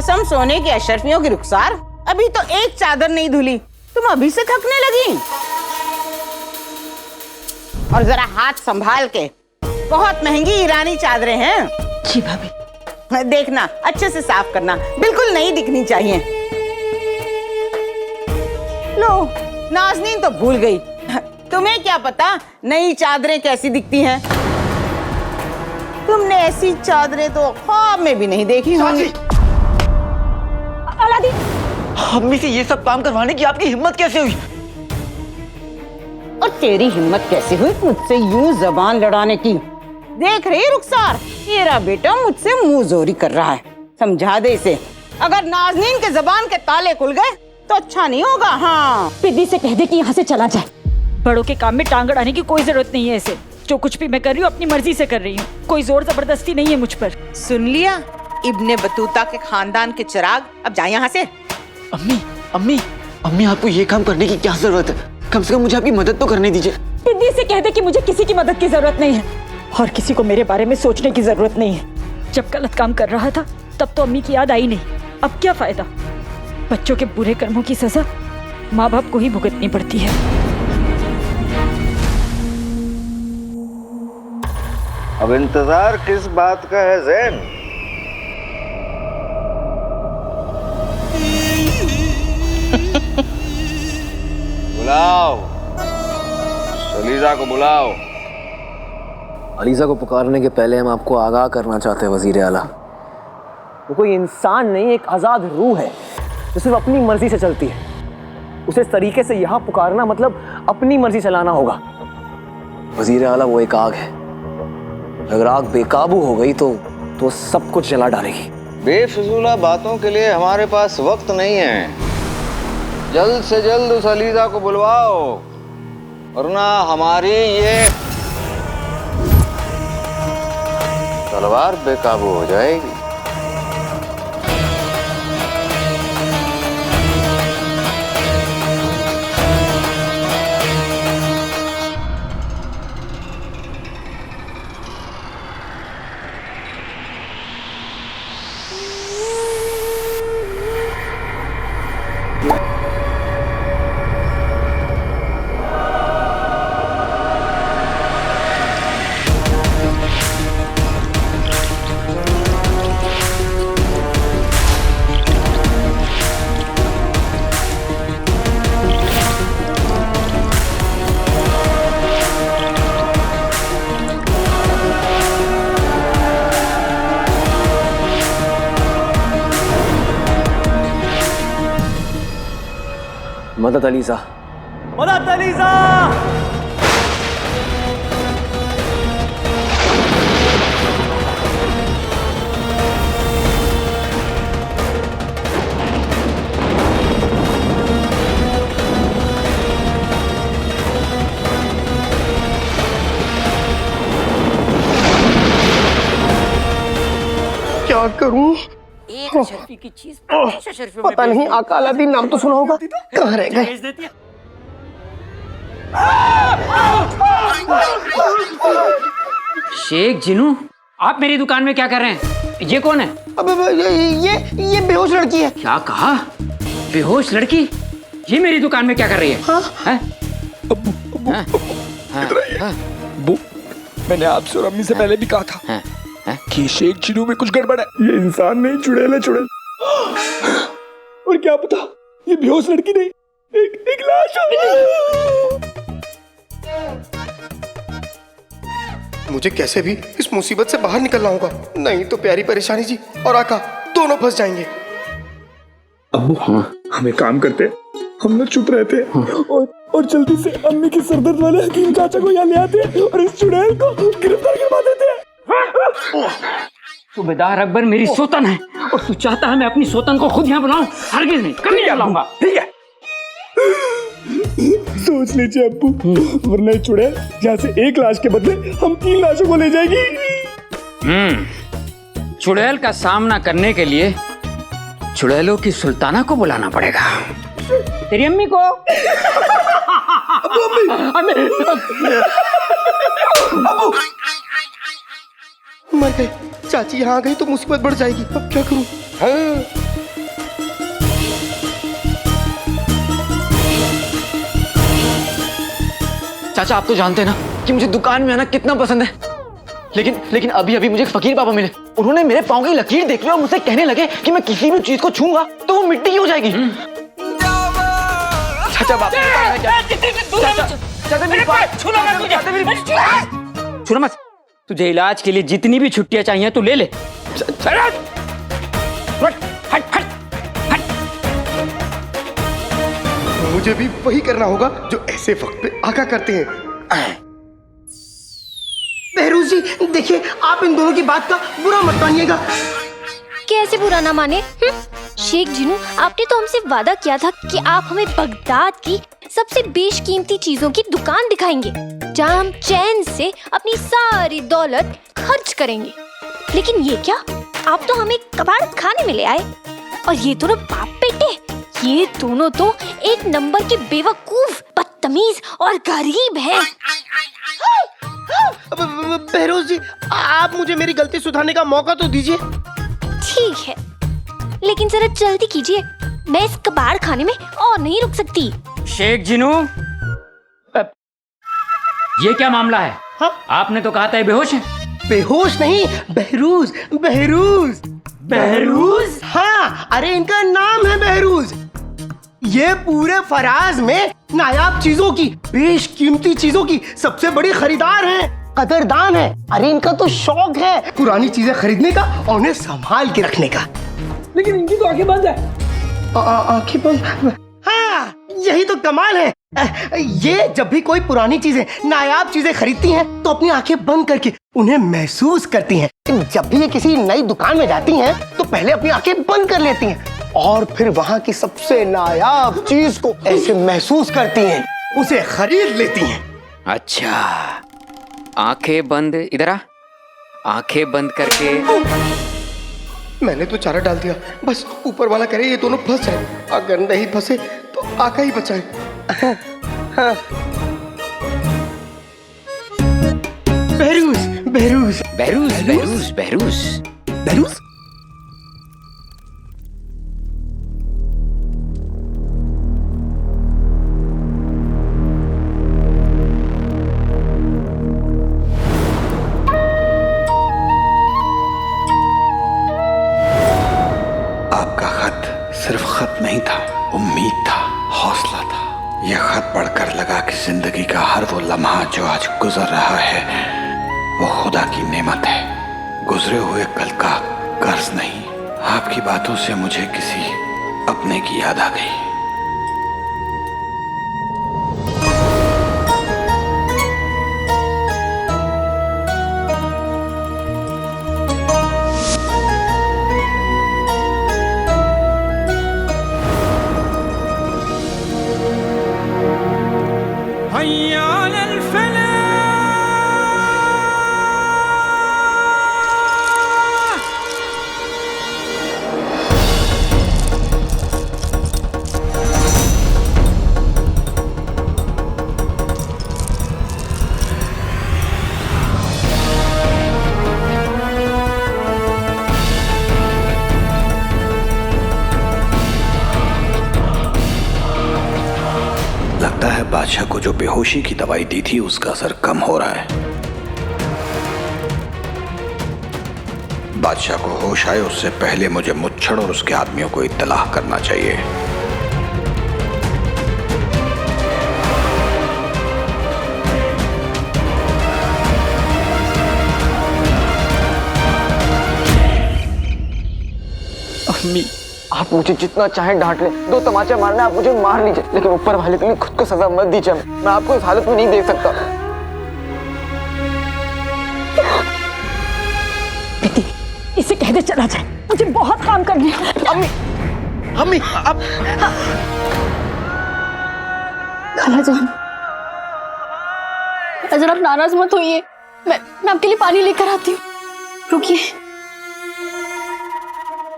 कसम सोने की अशर्फियों की रुखसार, अभी तो एक चादर नहीं धुली, तुम अभी से थकने लगी। और जरा हाथ संभाल के, बहुत महंगी ईरानी चादरें हैं। जी भाभी। देखना अच्छे से साफ करना, बिल्कुल नई दिखनी चाहिए। लो, नाज़नीन तो भूल गई। तुम्हें क्या पता नई चादरें कैसी दिखती हैं? तुमने ऐसी चादरें तो ख्वाब में भी नहीं देखी होंगी। अलादीन, अम्मी से ये सब काम करवाने की आपकी हिम्मत कैसे हुई? और तेरी हिम्मत कैसे हुई मुझसे यूं जबान लड़ाने की? देख रही रुखसार, तेरा बेटा मुझसे मुंह जोरी कर रहा है। समझा दे इसे, अगर नाज़नीन के जबान के ताले खुल गए तो अच्छा नहीं होगा। हाँ, पिद्दी से कह दे कि यहाँ से चला जाए। बड़ों के काम में टांग अड़ाने की कोई जरूरत नहीं है इसे। जो कुछ भी मैं कर रही हूँ अपनी मर्जी से कर रही हूँ, कोई जोर जबरदस्ती नहीं है मुझ पर। सुन लिया इब्ने बतूता के खानदान के चिराग, अब जा यहाँ से। अम्मी अम्मी अम्मी, आपको ये काम करने की क्या जरूरत है? कम से कम मुझे आपकी मदद तो करने दीजिए। पिद्दी से कह दे कि मुझे किसी की मदद की जरूरत नहीं है और किसी को मेरे बारे में सोचने की जरूरत नहीं है। जब गलत काम कर रहा था तब तो अम्मी की याद आई नहीं, अब क्या फायदा? बच्चों के बुरे कर्मों की सजा माँ बाप को ही भुगतनी पड़ती है। अब इंतजार किस बात का है ज़ैन? बुलाओ, सलीजा को बुलाओ। अलीजा को पुकारने के पहले हम आपको आगाह करना चाहते हैं वजीर आला, वो कोई इंसान नहीं, एक आज़ाद रूह है जो सिर्फ अपनी मर्जी से चलती है। उसे इस तरीके से यहाँ पुकारना मतलब अपनी मर्जी चलाना होगा। वजीर आला वो एक आग है, अगर आग बेकाबू हो गई तो सब कुछ जला डालेगी। बेफिजूला बातों के लिए हमारे पास वक्त नहीं है। जल्द से जल्द उस अलीजा को बुलवाओ, वरना हमारी ये तलवार बेकाबू हो जाएगी। मदद अलीजा, मदद अलीजा। क्या करूं? एक अशर्फी की चीज पता नहीं, आका अलादीन नाम तो सुना होगा, कहाँ रह गए? शेख जिनू, आप मेरी दुकान में क्या कर रहे हैं? ये कौन है? अब ये बेहोश लड़की है। क्या कहा? बेहोश लड़की? ये मेरी दुकान में क्या कर रही है? हाँ? है? अब्बू, मैंने आपसे और अम्मी से पहले भी कहा था कि शेख जिनू में कुछ गड़बड़ है। ये इंसान नहीं, चुड़ैल है, चुड़ैल। और क्या पता ये बेहोश लड़की नहीं, एक लाश है। मुझे कैसे भी इस मुसीबत से बाहर निकलना होगा, नहीं तो प्यारी परेशानी जी और आका दोनों फंस जाएंगे। अब्बू, हम एक काम करते, हम लोग चुप रहते और जल्दी से अम्मी के सरदर्द वाले हकीम चाचा को यहाँ ले आते और इस चुड़ैल को गिरफ्तार करवा देते हैं। सूबेदार अकबर मेरी सोतन है और तू चाहता है मैं अपनी सोतन को खुद यहाँ बुलाऊं? हरगिज़ नहीं, कभी नहीं बुलाऊंगा। ठीक है, सोच लीजिए अब्बू, वरना ये चुड़ैल यहाँ से एक लाश के बदले हम 3 लाशों को ले जाएगी। चुड़ैल का सामना करने के लिए चुड़ैलों की सुल्ताना को बुलाना पड़ेगा। तेरी अम्मी को। मर गए। चाची यहाँ आ गई तो मुसीबत बढ़ जाएगी। अब क्या करूं? हाँ। चाचा आप तो जानते हैं ना कि मुझे दुकान में आना कितना पसंद है, लेकिन अभी अभी मुझे फकीर पापा मिले। उन्होंने मेरे पाँव की लकीर देख ली और मुझसे कहने लगे कि मैं किसी भी चीज को छूंगा तो वो मिट्टी की हो जाएगी। चाचा बाप छूना मत। तुझे इलाज के लिए जितनी भी छुट्टियां चाहिए तू ले ले। मुझे भी वही करना होगा जो ऐसे वक्त पे आका करते हैं। बहरूज जी देखिए, आप इन दोनों की बात का बुरा मत मानिएगा। कैसे बुरा ना माने? शेख जिनू, आपने तो हमसे वादा किया था कि आप हमें बगदाद की सबसे बेशकीमती चीजों की दुकान दिखाएंगे जहां हम चैन से अपनी सारी दौलत खर्च करेंगे। लेकिन ये क्या, आप तो हमें कबाड़ खाने में ले आए। और ये दोनों बाप बेटे, ये दोनों तो एक नंबर के बेवकूफ, बदतमीज और गरीब हैं। बहरूज जी, आप मुझे मेरी गलती सुधारने का मौका तो दीजिए। ठीक है, लेकिन जरा जल्दी कीजिए, मैं इस कबाड़ खाने में और नहीं रुक सकती। शेख जिनू, ये क्या मामला है? हाँ? आपने तो कहा था ये बेहोश है। बेहोश नहीं, बहरूज बहरूज बहरूज? हाँ, अरे इनका नाम है बहरूज। ये पूरे फराज में नायाब चीजों की, बेशकीमती चीजों की सबसे बड़ी खरीदार हैं, कदरदान है। अरे इनका तो शौक है पुरानी चीजें खरीदने का और उन्हें संभाल के रखने का। लेकिन इनकी तो आंखें बंद है। आंखें बंद? हाँ, यही तो कमाल है। ये जब भी कोई पुरानी चीजें, नायाब चीजें खरीदती हैं तो अपनी आंखें बंद करके उन्हें महसूस करती हैं। जब भी ये किसी नई दुकान में जाती हैं तो पहले अपनी आंखें बंद कर लेती हैं और फिर वहां की सबसे नायाब चीज को ऐसे महसूस करती हैं, उसे खरीद लेती हैं। अच्छा, आंखें बंद, इधर आ। आंखें बंद करके मैंने तो चारा डाल दिया, बस ऊपर वाला करे ये दोनों फंस जाए। अगर नहीं फंसे तो आका ही बचाए। Behrouz Behrouz Behrouz Behrouz Behrouz Behrouz. आपका खत सिर्फ खत नहीं था, उम्मीद था, हौसला था। यह खत पढ़कर लगा कि जिंदगी का हर वो लम्हा जो आज गुजर रहा है वो खुदा की नेमत है, गुजरे हुए कल का कर्ज नहीं। आपकी बातों से मुझे किसी अपने की याद आ गई। लगता है बादशाह को जो बेहोशी की दवाई दी थी उसका असर कम हो रहा है। बादशाह को होश आए उससे पहले मुझे मुच्छड़ और उसके आदमियों को इत्तलाह करना चाहिए। अम्मी, आप मुझे जितना चाहे डांट ले, दो तमाचे मारना आप मुझे मार लीजिए, लेकिन ऊपर वाले के लिए खुद को सजा मत दीजिए। मैं आपको इस हालत में नहीं देख सकता। बेटी, इसे कह दे चला जाए, मुझे बहुत काम करने हैं। अम्मी, अम्मी अब खालाजान, अजर आप नाराज मत होइए, मैं आपके लिए पानी लेकर आती हूँ। रुकिए।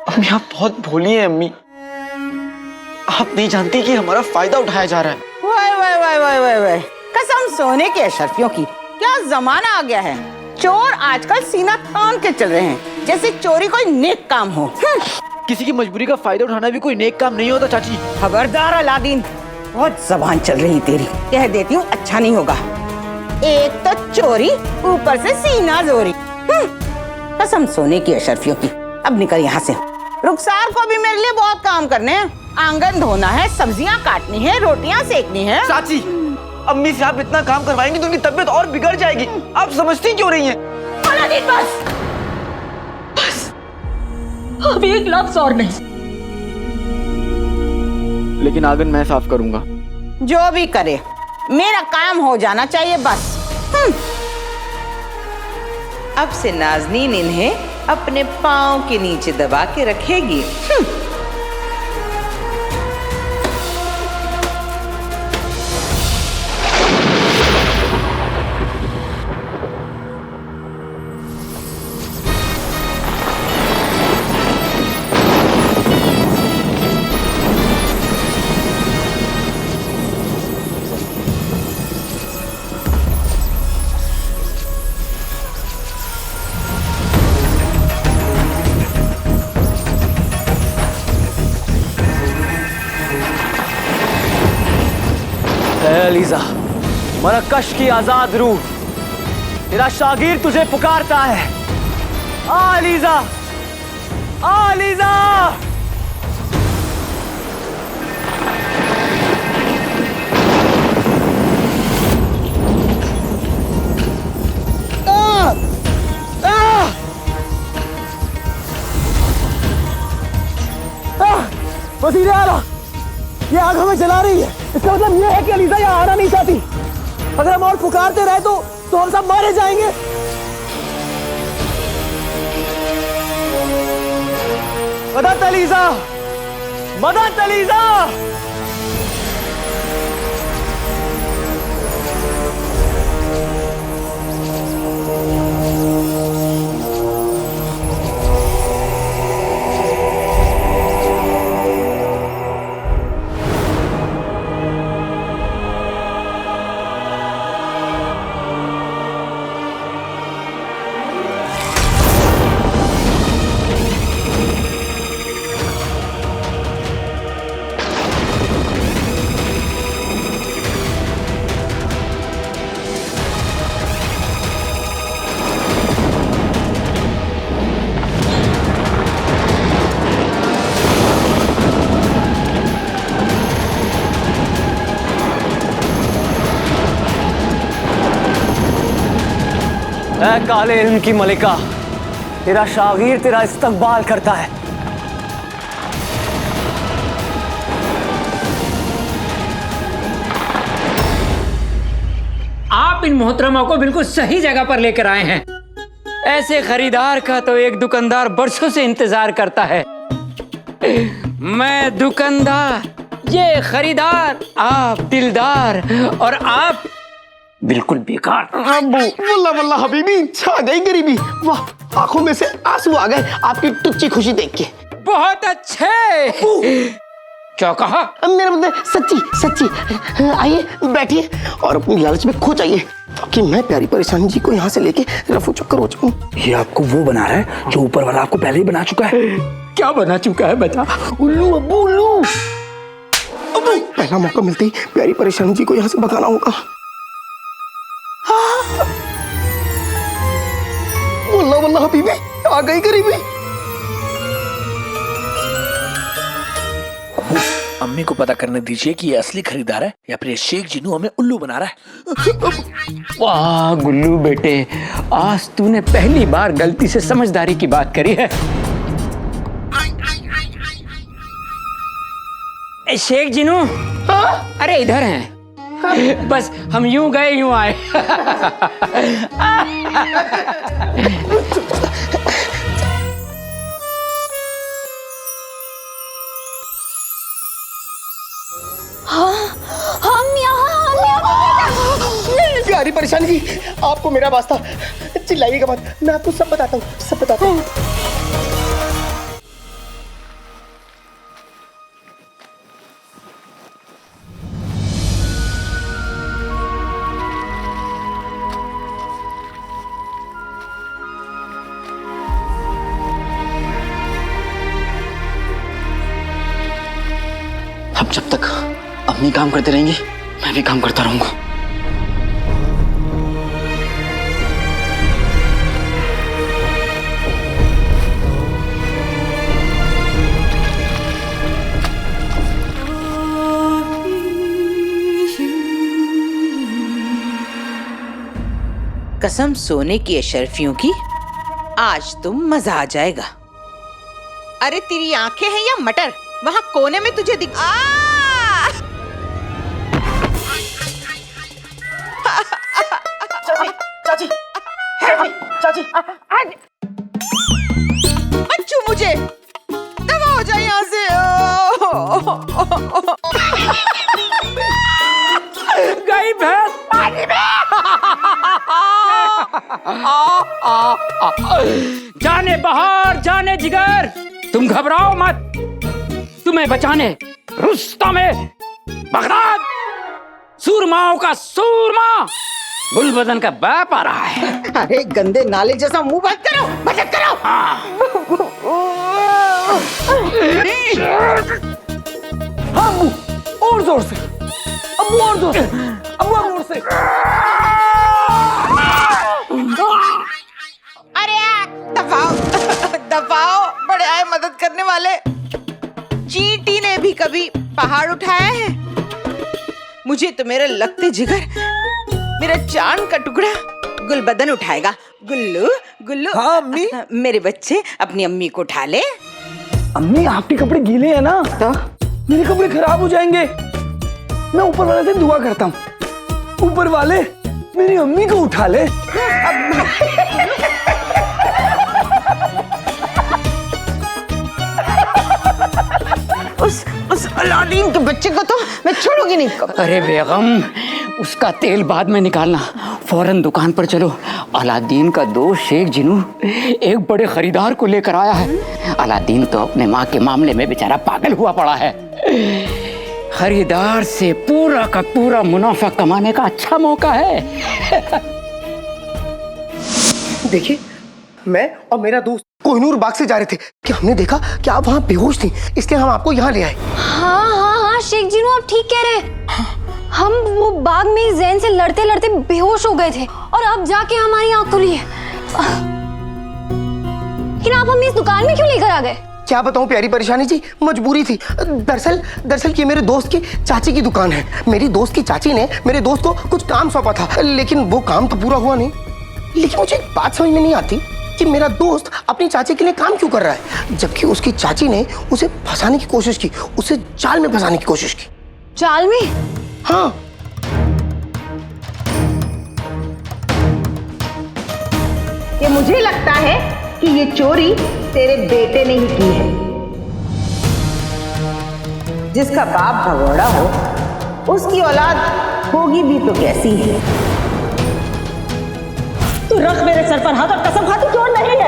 अम्मी आप बहुत भोली हैं अम्मी, आप नहीं जानती कि हमारा फायदा उठाया जा रहा है। वाह वाह वाह वाह वाह वाह, कसम सोने के अशरफियों की, क्या जमाना आ गया है। चोर आजकल सीना तान के चल रहे हैं, जैसे चोरी कोई नेक काम हो। किसी की मजबूरी का फायदा उठाना भी कोई नेक काम नहीं होता चाची। खबरदार अलादीन, बहुत जबान चल रही तेरी। कह देती हूँ अच्छा नहीं होगा। एक तो चोरी, ऊपर से सीना जोरी। कसम सोने की अशरफियों की। अब निकल यहाँ से। रुखसार को भी मेरे लिए बहुत काम करने हैं। आंगन धोना है, सब्जियाँ काटनी है, रोटियाँ सेकनी है। चाची, अम्मी से आप इतना काम करवाएंगे तो उनकी तबीयत और बिगड़ जाएगी। आप समझती क्यों नहीं है? अलादीन बस, बस, अब एक लफ्ज और नहीं। लेकिन आंगन मैं साफ करूंगा। जो भी करे, मेरा काम हो जाना चाहिए बस। अब से नाज़नीन इन्हें अपने पाँव के नीचे दबा के रखेगी। अलीजा, मरकश की आजाद रूह, तेरा शागिर तुझे पुकारता है। आ अलीजा, आ अलीजा। वज़ीर आला, ये आग हमें जला रही है। इसका मतलब ये है कि अलीजा यहाँ आना नहीं चाहती। अगर हम और पुकारते रहे तो हम सब मारे जाएंगे। मदद अलीजा, मदद अलीजा। ऐ काले इल्म की मलिका, तेरा शागिर तेरा इस्तकबाल करता है। आप इन मोहतरमा को बिल्कुल सही जगह पर लेकर आए हैं। ऐसे खरीदार का तो एक दुकानदार बरसों से इंतजार करता है। मैं दुकानदार, ये खरीदार, आप दिलदार और आप बिल्कुल बेकार। अब्बू, वल्ला वल्ला हबीबी, छा गई गरीबी। वाह, आंखों में से आंसू आ गए आपकी टुच्ची खुशी देख के। बहुत अच्छे। क्या कहा? मेरा मतलब सच्ची सच्ची। आइए बैठिए और अपनी लालच में खो जाइए ताकि मैं प्यारी परेशानी जी को यहाँ से लेके रफू चक्कर हो जाऊं। ये आपको वो बना रहा है जो ऊपर वाला आपको पहले ही बना चुका है। क्या बना चुका है बता? उल्लू अब्बू, उल्लू। अब्बू, पहला मौका मिलते ही प्यारी परेशानी जी को यहाँ से भगाना होगा। वल्ला वल्ला हबीबी, आ गई गरीबी। अम्मी को पता करने दीजिए कि ये असली खरीदार है या फिर ये शेख जिनू हमें उल्लू बना रहा है। वाह गुल्लू बेटे, आज तूने पहली बार गलती से समझदारी की बात करी है। ए, शेख जिनू, अरे इधर हैं। बस हम यूं गए यूं आए। प्यारी परेशानी जी, आपको मेरा वास्ता, चिल्लाइएगा मत, मैं आपको सब बताता हूँ, सब बताता हूँ। जब तक अम्मी काम करते रहेंगी मैं भी काम करता रहूंगा। कसम सोने की अशरफियों की, आज तुम मजा आ जाएगा। अरे तेरी आंखें हैं या मटर? वहां कोने में तुझे दिख चाची, चाची, बच्चू मुझे दवा हो जाए यहाँ से। गई भैंस पानी में। जाने बहार जाने जिगर, तुम घबराओ मत। तुम्हें बचाने रुस्तम है, बगदाद सूरमाओं का सूरमा गुलबदन का बाप आ रहा है। अरे गंदे नाले जैसा मुंह बंद करो, बचत करो। हाँ अम्मू, और जोर से अम्मू, और जोर से अम्मू, और जोर से। अरे दबाओ दबाओ, बड़े आए मदद करने वाले। चींटी ने भी कभी पहाड़ उठाया है? मुझे तो मेरा लगते जिगर, मेरा चांद का टुकड़ा गुलबदन उठाएगा। गुल्लू गुल्लू। हाँ अम्मी। मेरे बच्चे अपनी अम्मी को उठा ले। अम्मी आपके कपड़े गीले हैं ना, तो मेरे कपड़े खराब हो जाएंगे। मैं ऊपर वाले से दुआ करता हूँ, ऊपर वाले मेरी अम्मी को उठा ले। उस अलादीन के बच्चे को तो मैं छोड़ूंगी नहीं। अरे बेगम, उसका तेल बाद में निकालना, फौरन दुकान पर चलो। अलादीन का दोस्त शेख जिनू एक बड़े खरीदार को लेकर आया है। अलादीन तो अपने माँ के मामले में बेचारा पागल हुआ पड़ा है। खरीदार से पूरा का पूरा मुनाफा कमाने का अच्छा मौका है। देखिए, मैं और मेरा दोस्त कोहिनूर बाग से जा रहे थे कि हमने देखा कि आप वहाँ बेहोश थी, इसलिए हम आपको यहाँ ले आए। हाँ शेख जिनू, आप ठीक कह रहे हैं। हम वो बाग में जैन से लड़ते लड़ते बेहोश हो गए थे और अब जाके हमारी आँख खुली है। लेकिन आप हमें इस दुकान में क्यों लेकर आ गए? क्या बताऊं प्यारी परेशानी जी, मजबूरी थी। दरअसल ये मेरे दोस्त की चाची की दुकान है। मेरी दोस्त की चाची ने मेरे दोस्त को कुछ काम सौंपा था, लेकिन वो काम तो पूरा हुआ नहीं। लेकिन मुझे एक बात समझ में नहीं आती कि मेरा दोस्त अपनी चाची के लिए काम क्यों कर रहा है, जबकि उसकी चाची ने उसे फंसाने की कोशिश की, उसे जाल में फंसाने की कोशिश की। जाल में? हाँ। ये मुझे लगता है कि ये चोरी तेरे बेटे ने ही की है। जिसका बाप भगोड़ा हो उसकी औलाद होगी भी तो कैसी है। तू रख मेरे सर पर हाथ और कसम खा, तू चोर नहीं है।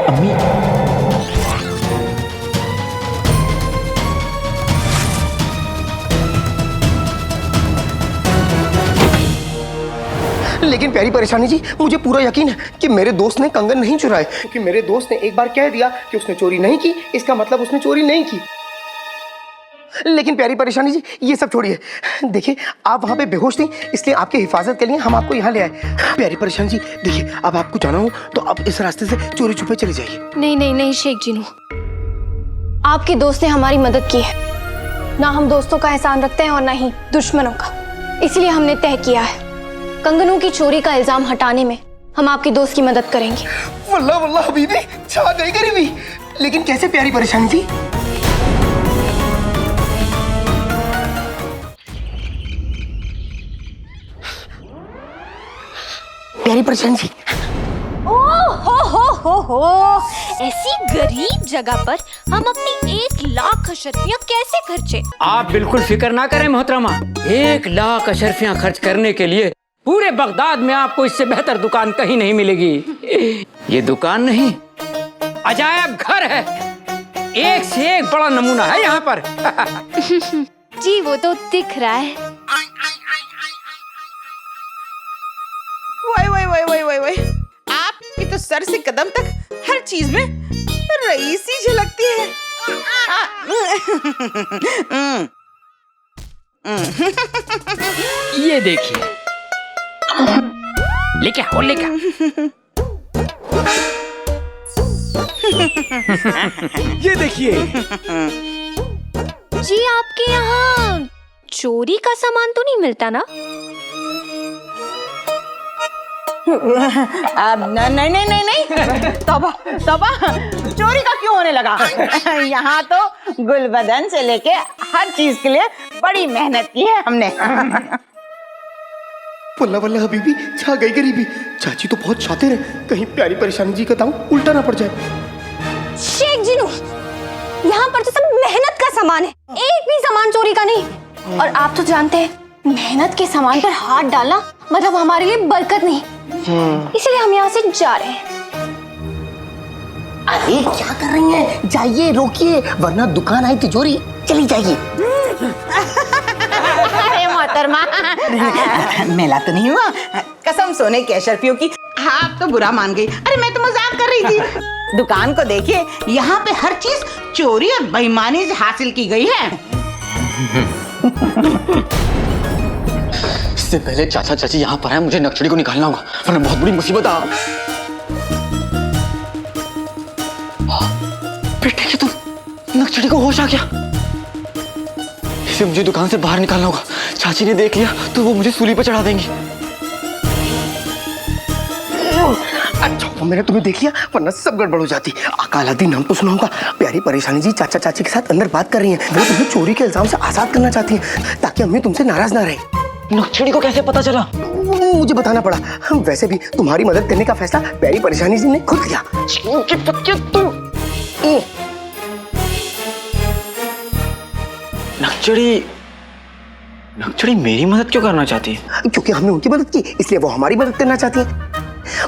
लेकिन प्यारी परेशानी जी, मुझे पूरा यकीन है कि मेरे दोस्त ने कंगन नहीं चुराए, क्योंकि मेरे दोस्त ने एक बार कह दिया कि उसने चोरी नहीं की, इसका मतलब उसने चोरी नहीं की। लेकिन प्यारी परेशानी जी, ये सब छोड़िए। देखिए, आप वहां पे बेहोश थी, इसलिए आपकी हिफाजत के लिए हम आपको यहाँ ले आए। प्यारी परेशानी जी, देखिए, अब आपको जाना हो तो आप इस रास्ते से चोरी छुपे चले जाइए। नहीं नहीं नहीं शेख जिनू, आपके दोस्त ने हमारी मदद की है। ना हम दोस्तों का एहसान रखते हैं और ना ही दुश्मनों का। इसलिए हमने तय किया है, कंगनों की चोरी का इल्जाम हटाने में हम आपके दोस्त की मदद करेंगे। वल्लाह वल्लाह हबीबी, छा गई गरीबी। लेकिन कैसे प्यारी परेशानी जी? प्यारी परेशानी जी, हो ऐसी गरीब जगह पर हम अपनी 1 लाख अशरफियां कैसे खर्चे? आप बिल्कुल फिक्र ना करें मोहतरमा, 1 लाख अशरफियां खर्च करने के लिए पूरे बगदाद में आपको इससे बेहतर दुकान कहीं नहीं मिलेगी। ये दुकान नहीं, अजायब घर है। एक से एक बड़ा नमूना है यहाँ पर। जी वो तो दिख रहा है। वाई आपकी तो सर से कदम तक हर चीज में रईसी झलकती है। ये देखिए, लेके आओ, लेके आओ। ये देखिए। जी आपके यहाँ चोरी का सामान तो नहीं मिलता ना? नहीं नहीं नहीं नहीं, तौबा तौबा, चोरी का क्यों होने लगा? यहाँ तो गुलबदन से लेके हर चीज के लिए बड़ी मेहनत की है हमने। बल्ला बल्ला हबीबी, छा गई गरीबी। चाची तो बहुत शातिर है, कहीं प्यारी परेशानी जी का दांव उल्टा ना पड़ जाए। शेख जिनू, यहाँ पर तो सब मेहनत का सामान है, एक भी सामान चोरी का नहीं। और आप तो जानते हैं, मेहनत के सामान पर हाथ डालना मतलब हमारे लिए बरकत नहीं। इसलिए हम यहाँ से जा रहे हैं। अरे क्या कर रही हैं? जाइए, रोकिए, वरना दुकान आई तिजोरी चली जाएगी। अरे मोहतरमा, मेला तो नहीं हुआ, कसम सोने के अशरफियों की। आप तो बुरा मान गई। अरे मैं तो मजाक कर रही थी। दुकान को देखिए, यहाँ पे हर चीज चोरी और बेईमानी से हासिल की गई है। इससे पहले चाचा चाची यहाँ पर आए, मुझे नक्शड़ी को निकालना होगा, वरना बहुत बड़ी मुसीबत आ। बेटे क्या तुम, नक्शड़ी को होश आ गया? इसे मुझे दुकान से बाहर निकालना होगा। चाची ने देख लिया तो वो मुझे सूली पर चढ़ा देंगी। अच्छा मैंने तुम्हें देख लिया, वरना सब गड़बड़ हो जाती। आका अलादीन नाम तो सुना होगा। प्यारी परेशानी जी चाचा चाची के साथ अंदर बात कर रही हैं। वो तुम्हें चोरी के इल्जाम से आजाद करना चाहती हैं, ताकि अम्मी तुमसे नाराज ना रहे। नक्शड़ी को कैसे पता चला? मुझे बताना पड़ा। वैसे भी तुम्हारी मदद करने का फैसला प्यारी परेशानी जी ने खुद किया। नक्शड़ी मेरी मदद क्यों करना चाहती है? क्योंकि हमने उनकी मदद की, इसलिए वो हमारी मदद करना चाहती हैं।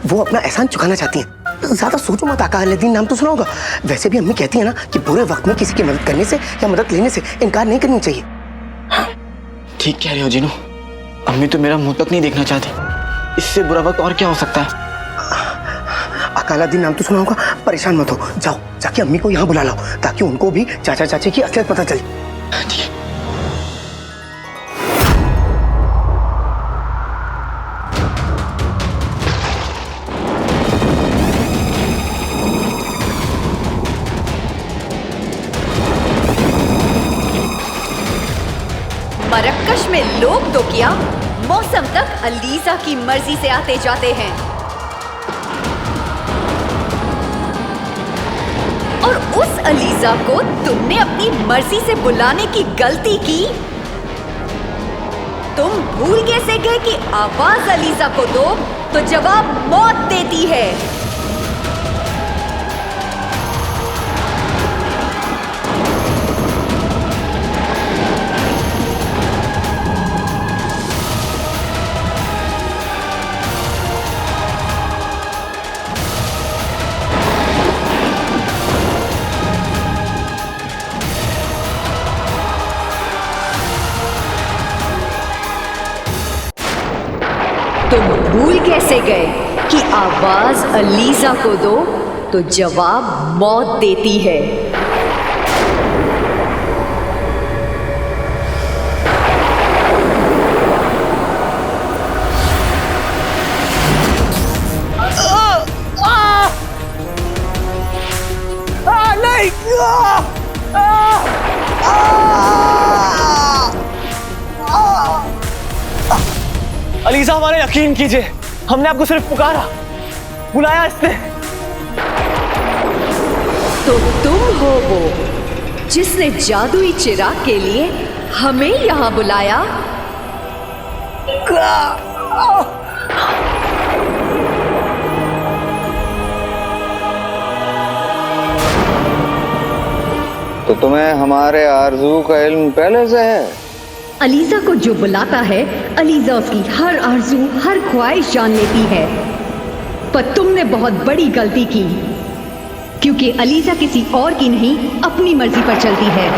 वो अपना एहसान चुकाना चाहती हैं। ज्यादा सोचो मत, आका अलादीन नाम तो सुना होगा। वैसे भी अम्मी कहती है ना कि बुरे वक्त में किसी की मदद करने से या मदद लेने से इनकार नहीं करनी चाहिए। ठीक कह रहे हो जीनू, अम्मी तो मेरा मुंह तक नहीं देखना चाहती। इससे बुरा वक्त और क्या हो सकता है? आका अलादीन नाम तो सुना होगा। परेशान मत हो, जाओ जाके अम्मी को यहाँ बुला लाओ, ताकि उनको भी चाचा चाची की असलियत पता चले। ठीक है। मरक्कश में लोग तो क्या, मौसम तक अलीजा की मर्जी से आते जाते हैं। और उस अलीजा को तुमने अपनी मर्जी से बुलाने की गलती की। तुम भूल कैसे गए कि आवाज अलीजा को दो तो जवाब मौत देती है। तुम भूल कैसे गए कि आवाज अलीजा को दो तो जवाब मौत देती है। अलीजा, हमारे यकीन कीजिए, हमने आपको सिर्फ पुकारा, बुलाया इसने। तो तुम हो वो जिसने जादुई चिराग के लिए हमें यहाँ बुलाया? तो तुम्हें हमारे आरजू का इल्म पहले से है? अलीजा को जो बुलाता है, अलीजा उसकी हर आरजू, हर ख्वाहिश जान लेती है। पर तुमने बहुत बड़ी गलती की, क्योंकि अलीजा किसी और की नहीं, अपनी मर्जी पर चलती है।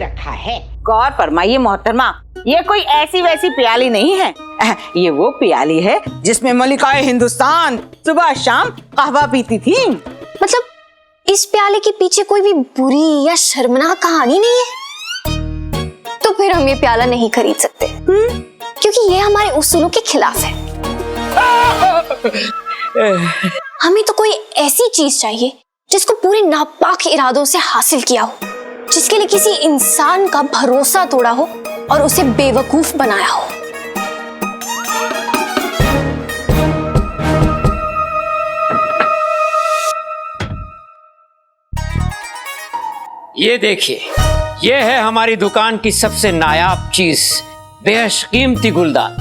रखा है। गौर फरमाइए मोहतरमा, ये कोई ऐसी वैसी प्याली नहीं है। ये वो प्याली है जिसमें मलिकाए हिंदुस्तान सुबह शाम कहवा पीती थी। मतलब इस प्याले के पीछे कोई भी बुरी या शर्मनाक कहानी नहीं है? तो फिर हम ये प्याला नहीं खरीद सकते, क्योंकि ये हमारे उसूलों के खिलाफ है। हमें तो कोई ऐसी चीज चाहिए जिसको पूरे नापाक इरादों से हासिल किया हो, जिसके लिए किसी इंसान का भरोसा तोड़ा हो और उसे बेवकूफ बनाया हो। ये देखिए, ये है हमारी दुकान की सबसे नायाब चीज, बेशकीमती गुलदान।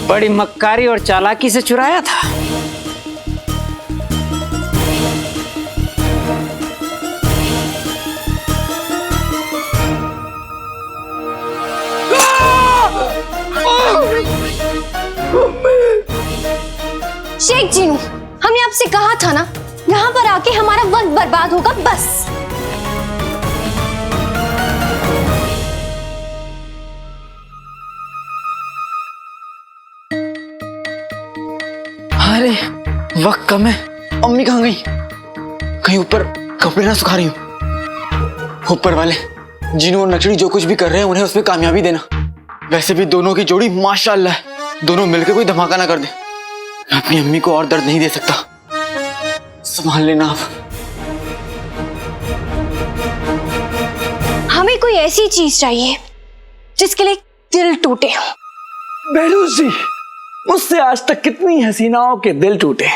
बड़ी मक्कारी और चालाकी से चुराया था। शेख जीनू, हमने आपसे कहा था ना, यहाँ पर आके हमारा वक्त बर्बाद होगा बस। अरे वक्त कम है। अम्मी कहाँ गई? कहीं ऊपर कपड़े ना सुखा रही हूँ। ऊपर वाले जिन्हों और नकली जो कुछ भी कर रहे हैं उन्हें उसमें कामयाबी देना। वैसे भी दोनों की जोड़ी माशाल्लाह है, दोनों मिलकर कोई धमाका ना कर दे। मैं अपनी अम्मी को और दर्द नहीं दे सकता। संभाल लेना आप। हमें कोई ऐसी चीज चाहिए जिसके लिए दिल टूटे हो। बहलूस जी, मुझसे आज तक कितनी हसीनाओं के दिल टूटे,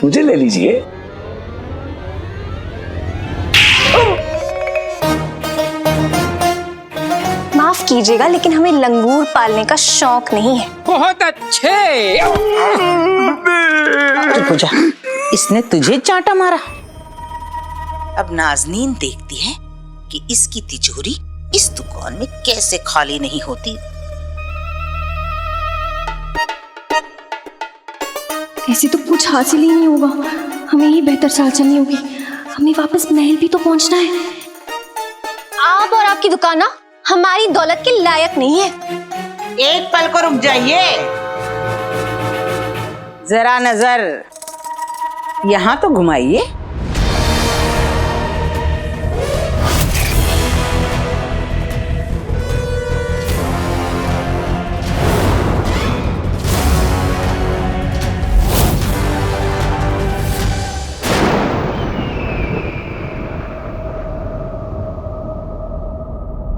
मुझे ले लीजिए। माफ कीजिएगा, लेकिन हमें लंगूर पालने का शौक नहीं है। बहुत अच्छे। चुप हो जा, इसने तुझे चांटा मारा। अब नाजनीन देखती है कि इसकी तिजोरी इस दुकान में कैसे खाली नहीं होती। ऐसे तो कुछ हासिल ही नहीं होगा, हमें ही बेहतर चाल चलनी होगी। हमें वापस महल भी तो पहुंचना है। आप और आपकी दुकान ना हमारी दौलत के लायक नहीं है। एक पल को रुक जाइए, जरा नजर यहाँ तो घुमाइए।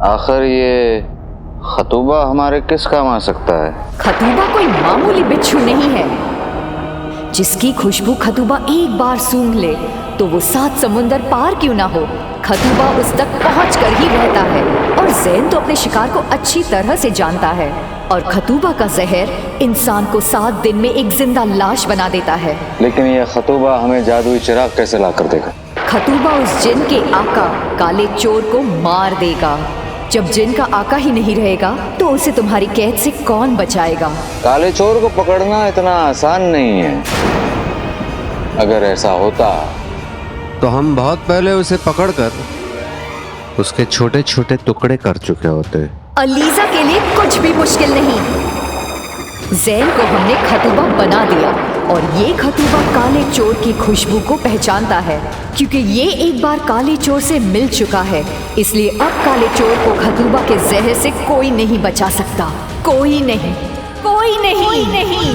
आखिर ये खतूबा हमारे किस काम आ सकता है? खतूबा कोई मामूली बिच्छू नहीं है। जिसकी खुशबू खतूबा एक बार सूंघ ले तो वो 7 समुंदर पार क्यों ना हो, खतूबा उस तक पहुंच कर ही रहता है। और ज़ैन तो अपने शिकार को अच्छी तरह से जानता है, और खतूबा का जहर इंसान को 7 दिन में एक जिंदा लाश बना देता है। लेकिन ये खतूबा हमें जादुई चिराग कैसे ला कर देगा? खतूबा उस जिन के आका काले चोर को मार देगा। जब जिन का आका ही नहीं रहेगा तो उसे तुम्हारी कैद से कौन बचाएगा? काले चोर को पकड़ना इतना आसान नहीं है। अगर ऐसा होता तो हम बहुत पहले उसे पकड़कर उसके छोटे छोटे टुकड़े कर चुके होते। अलीजा के लिए कुछ भी मुश्किल नहीं। ज़ैन को हमने खतूबा बना दिया, और ये खतूबा काले चोर की खुशबू को पहचानता है, क्योंकि ये एक बार काले चोर से मिल चुका है। इसलिए अब काले चोर को खतूबा के जहर से कोई नहीं बचा सकता। कोई नहीं, कोई नहीं, कोई नहीं।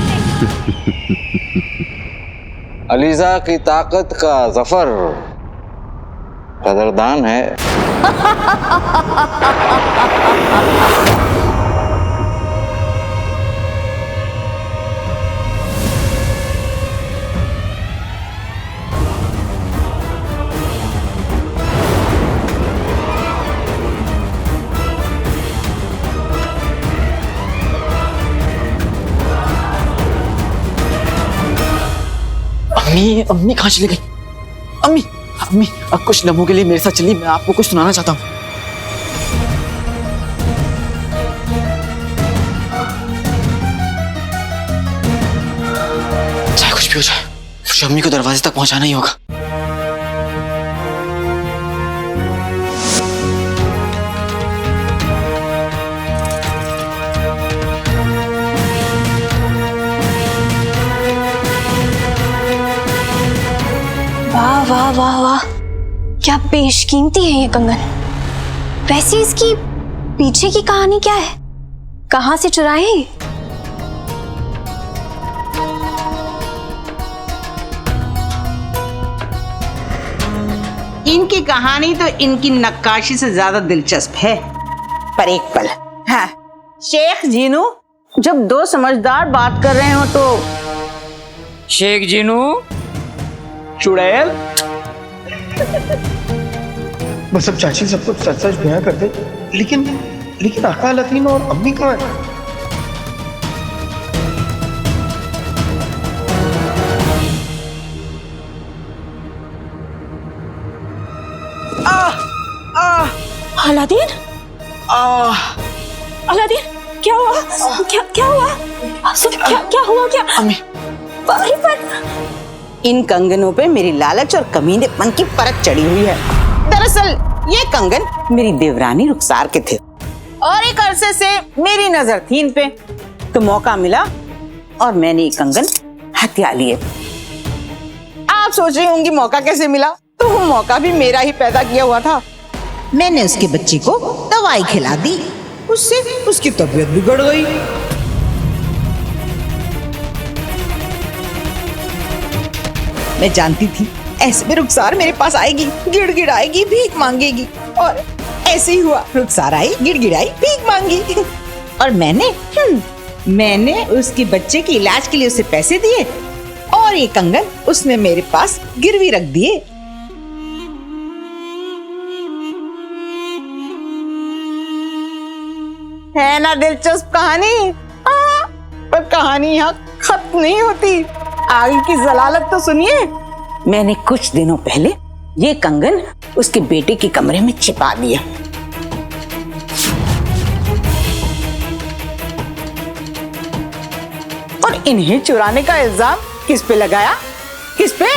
अलीजा की ताकत का जफर कदरदान है। अम्मी, अम्मी कहाँ चली गई? अम्मी, अम्मी, अब कुछ लम्हों के लिए मेरे साथ चलिए, मैं आपको कुछ सुनाना चाहता हूँ। चाहे कुछ भी हो जाए, मुझे अम्मी को दरवाजे तक पहुंचाना ही होगा। वाह वाह वाह, क्या बेशकीमती है ये कंगन। वैसे इसकी पीछे की कहानी क्या है? कहां से चुराए हैं? इनकी कहानी तो इनकी नक्काशी से ज्यादा दिलचस्प है। पर एक पल, हाँ, शेख जीनू, जब दो समझदार बात कर रहे हो तो शेख जीनू, चुड़ैल। बस अब चाची सब कुछ सच सच बयां कर दे, लेकिन आका, लतीन और अम्मी कहाँ है? अलादीन, अलादीन, क्या हुआ? क्या हुआ? क्या हुआ? क्या अम्मी, इन कंगनों पे मेरी लालच और कमीनेपन की परत चढ़ी हुई है। दरअसल ये कंगन मेरी देवरानी रुखसार के थे और एक अरसे से मेरी नजर थी इन पे, तो मौका मिला और मैंने ये कंगन हथिया लिए। आप सोच रही होंगी मौका कैसे मिला? तो वो मौका भी मेरा ही पैदा किया हुआ था। मैंने उसके बच्चे को दवाई खिला दी, उससे उसकी तबीयत बिगड़ गई। मैं जानती थी ऐसे में रुखसार मेरे पास आएगी, गिड़गिड़ाएगी, भीख मांगेगी, और ऐसे ही हुआ। रुखसार आई, गिड़गिड़ाई, भीख मांगी और मैंने उसके बच्चे के इलाज के लिए उसे पैसे दिए और ये कंगन उसने मेरे पास गिरवी रख दिए। है ना दिलचस्प कहानी? पर कहानी यहाँ खत्म नहीं होती, आगे की जलालत तो सुनिए। मैंने कुछ दिनों पहले ये कंगन उसके बेटे के कमरे में छिपा दिया। और इन्हें चुराने का इल्जाम किस पे लगाया? किस पे?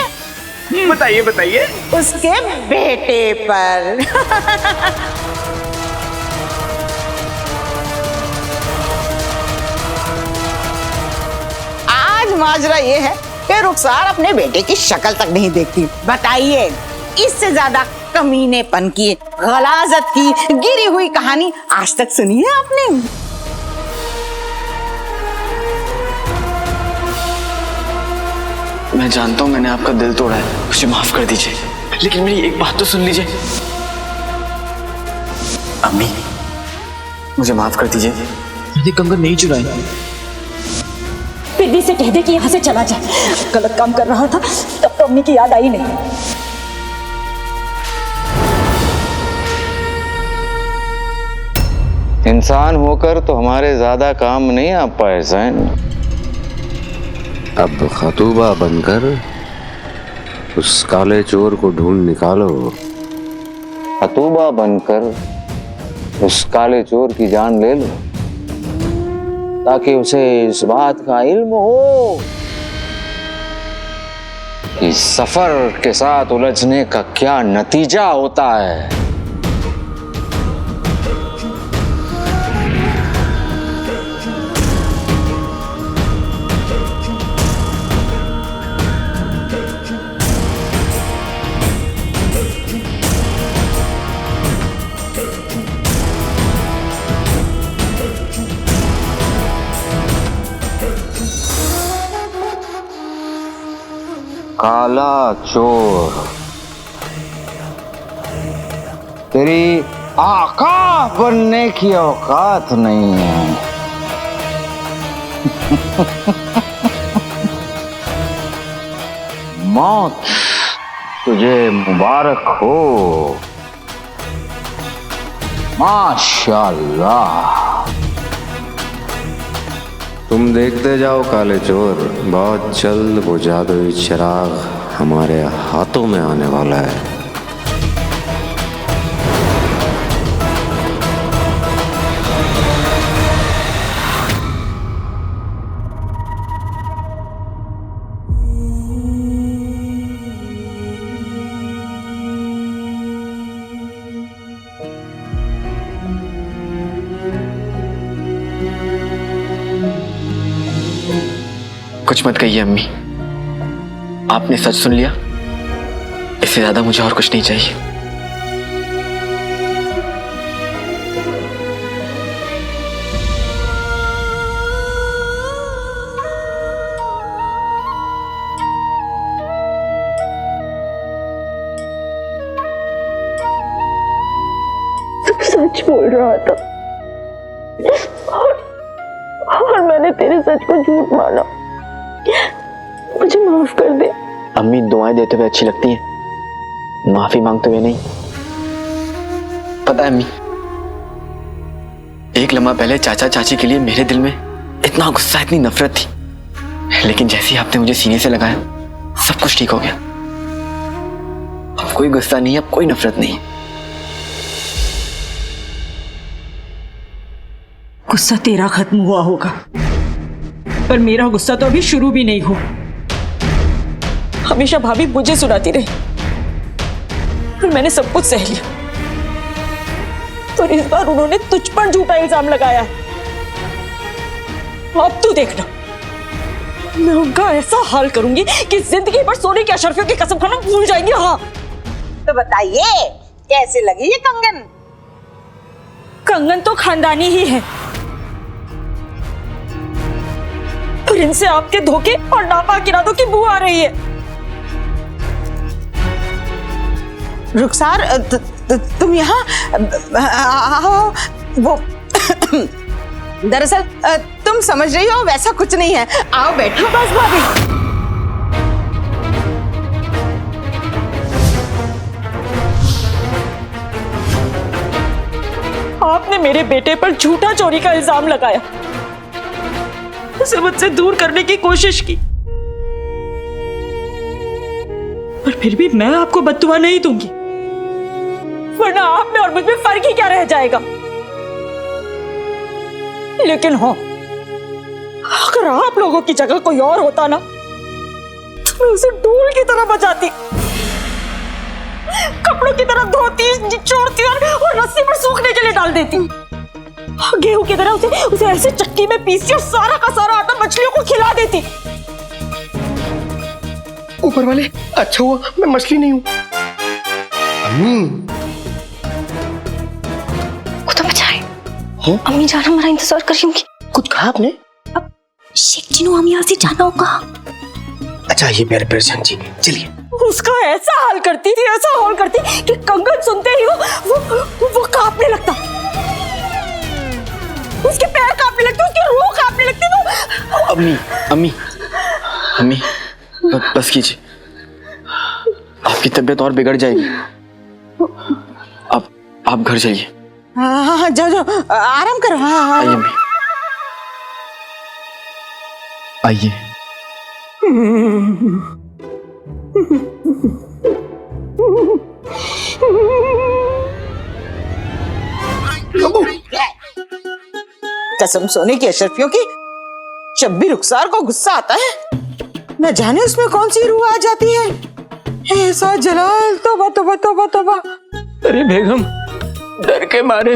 बताइए। उसके बेटे पर। आज माजरा ये है कि रुखसार अपने बेटे की शक्ल तक नहीं देखती। बताइए, इससे ज्यादा कमीनेपन की, गलाजत की गिरी हुई कहानी आज तक सुनी है आपने? मैं जानता हूँ मैंने आपका दिल तोड़ा है, मुझे माफ कर दीजिए, लेकिन मेरी एक बात तो सुन लीजिए। अम्मी, मुझे माफ कर दीजिए, ये कंगन नहीं चुराई। पिद्दी से कह दे कि यहाँ से चला जा। गलत काम कर रहा था तब तो अम्मी की याद आई नहीं। इंसान होकर तो हमारे ज्यादा काम नहीं आ पाए जैन। अब खतूबा बनकर उस काले चोर को ढूंढ निकालो। खतूबा बनकर उस काले चोर की जान ले लो, ताकि उसे इस बात का इल्म हो कि सफर के साथ उलझने का क्या नतीजा होता है। काला चोर, तेरी आका बनने की औकात नहीं है। मौत तुझे मुबारक हो। माशाअल्लाह। तुम देखते जाओ काले चोर, बहुत जल्द वो जादुई चिराग हमारे हाथों में आने वाला है। कुछ मत कहिए अम्मी, आपने सच सुन लिया। इससे ज्यादा मुझे और कुछ नहीं चाहिए। सच बोल रहा था और मैंने तेरे सच को झूठ माना। मुझे माफ कर दे। अम्मी दुआएं देते हुए अच्छी लगती हैं, माफी मांगते हुए नहीं। पता है अम्मी, एक लम्हा पहले चाचा चाची के लिए मेरे दिल में इतना गुस्सा, इतनी नफरत थी, लेकिन जैसे ही आपने मुझे सीने से लगाया सब कुछ ठीक हो गया। अब कोई गुस्सा नहीं, अब कोई नफरत नहीं। गुस्सा तेरा खत्म हुआ होगा, पर मेरा गुस्सा तो अभी शुरू भी नहीं हुआ। हमेशा भाभी मुझे सुनाती रही और मैंने सब कुछ सह लिया, पर इस बार उन्होंने तुझ पर झूठा इल्जाम लगाया है। अब तू देखना, मैं उनका ऐसा हाल करूंगी कि जिंदगी भर सोने की अशर्फियों की कसम खाना भूल जाएंगे। हाँ तो बताइए कैसे लगी ये कंगन? कंगन तो खानदानी ही है, पर इनसे आपके धोखे और नापाक इरादों की बू आ रही है। रुखसार तुम यहाँ आओ। वो दरअसल तुम समझ रही हो वैसा कुछ नहीं है। आओ बैठो। बस भाभी, आपने मेरे बेटे पर झूठा चोरी का इल्जाम लगाया, उसे मुझसे दूर करने की कोशिश की, पर फिर भी मैं आपको बद्दुआ नहीं दूंगी, वरना आप में और मुझ में फर्क ही क्या रह जाएगा। लेकिन हाँ, अगर आप लोगों की जगह कोई और होता ना, तो मैं उसे डोल की तरह बचाती, कपड़ों की तरह धोती, निचोड़ती और रस्सी पर सूखने के लिए डाल देती। गेहूं की तरह उसे ऐसे चक्की में पीसती और सारा का सारा आटा मछलियों को खिला देती। ऊपर वाले, अच्छा हुआ मैं मछली नहीं हूँ। खुदा बचाए। अम्मी जान हमारा इंतजार कर रही होंगी। कुछ कहा आपने? अब शेख जिनू हम यहाँ से जाना होगा। अच्छा ये मेरे परेशान जी, चलिए। उसका ऐसा हाल करती थी, ऐसा हाल करती कि कंगन सुनते ही वो कांपने लगता, उसके पैर कांपने लगते, उसकी रूह कांपने लगती। तो अम्मी अम्मी अम्मी बस कीजिए, आपकी तबीयत और बिगड़ जाएगी। आप घर जाइए। हाँ जाओ जाओ, आराम करो। हाँ आइए अम्मी, आइए। कसम सोने की अशरफियों की, जब भी रुखसार को गुस्सा आता है न जाने उसमें कौन सी रूह आ जाती है। ऐसा जलाल, तौबा तौबा तौबा तौबा। अरे बेगम, डर के मारे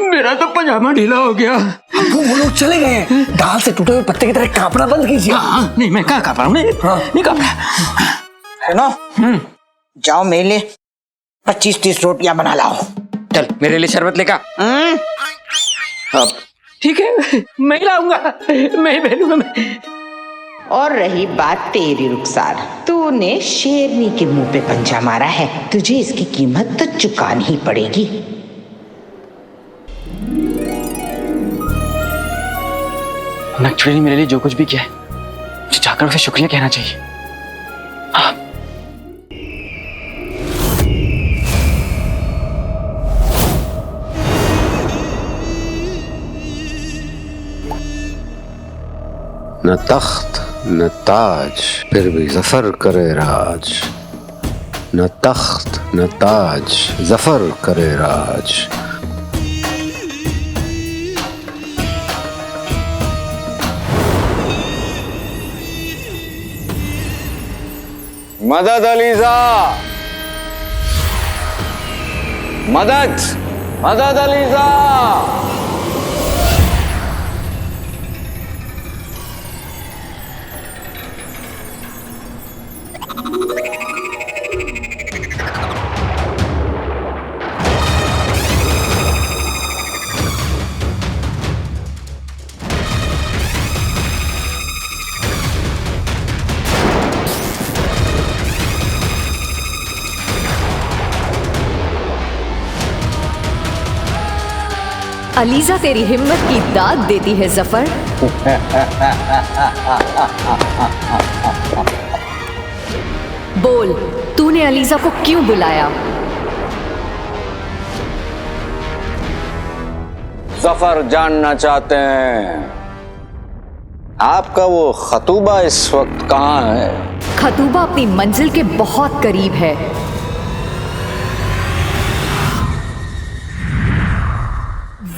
मेरा तो पजामा ढीला हो गया। वो लोग चले गए हैं। डाल से टूटे हुए पत्ते की तरह कांपना बंद कीजिए। हाँ, नहीं मैं कहाँ कांप रहा हूँ, नहीं कांप रहा। सुनो, जाओ मेरे लिए 25-30 रोटियां बना लाओ। चल मेरे लिए शरबत लेकर। अब ठीक है, मैं ही लाऊंगा, मैं ही भेजूंगा मैं। और रही बात तेरी रुखसार, तूने शेरनी के मुंह पे पंजा मारा है, तुझे इसकी कीमत तो चुकानी ही पड़ेगी। नक्चुअली मेरे लिए जो कुछ भी किया है, मुझे जाकर उसे शुक्रिया कहना चाहिए। हाँ। न तख्त न ताज फिर भी जफर करे राज, न तख्त न ताज जफर करे राज। मदद अलीजा, मदद मदद अलीजा। अलीजा तेरी हिम्मत की दाद देती है जफर। बोल, तूने अलीजा को क्यों बुलाया? जफर जानना चाहते हैं आपका वो खतूबा इस वक्त कहाँ है? खतूबा अपनी मंजिल के बहुत करीब है।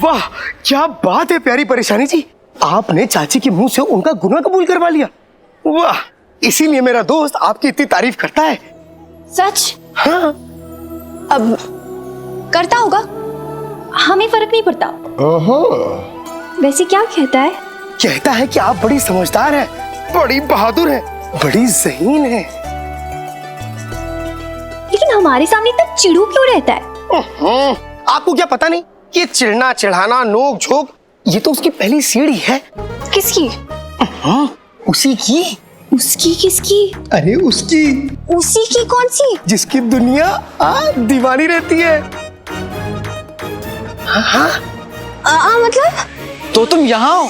वाह, क्या बात है प्यारी परेशानी जी, आपने चाची के मुंह से उनका गुनाह कबूल करवा लिया। वाह, इसीलिए मेरा दोस्त आपकी इतनी तारीफ करता है। सच? हाँ। अब करता होगा, हमें फर्क नहीं पड़ता। वैसे क्या कहता है? कहता है कि आप बड़ी समझदार हैं, बड़ी बहादुर हैं, बड़ी ज़हीन हैं। लेकिन हमारे सामने इतना चिड़ू क्यों रहता है? आपको क्या पता नहीं, ये चिढ़ना चिढ़ाना नोक झोंक ये तो उसकी पहली सीढ़ी है। किसकी? उसी की। उसकी किसकी? अरे उसकी। उसी की कौन सी? जिसकी दुनिया दीवानी रहती है। हाँ। मतलब? तो तुम यहाँ हो?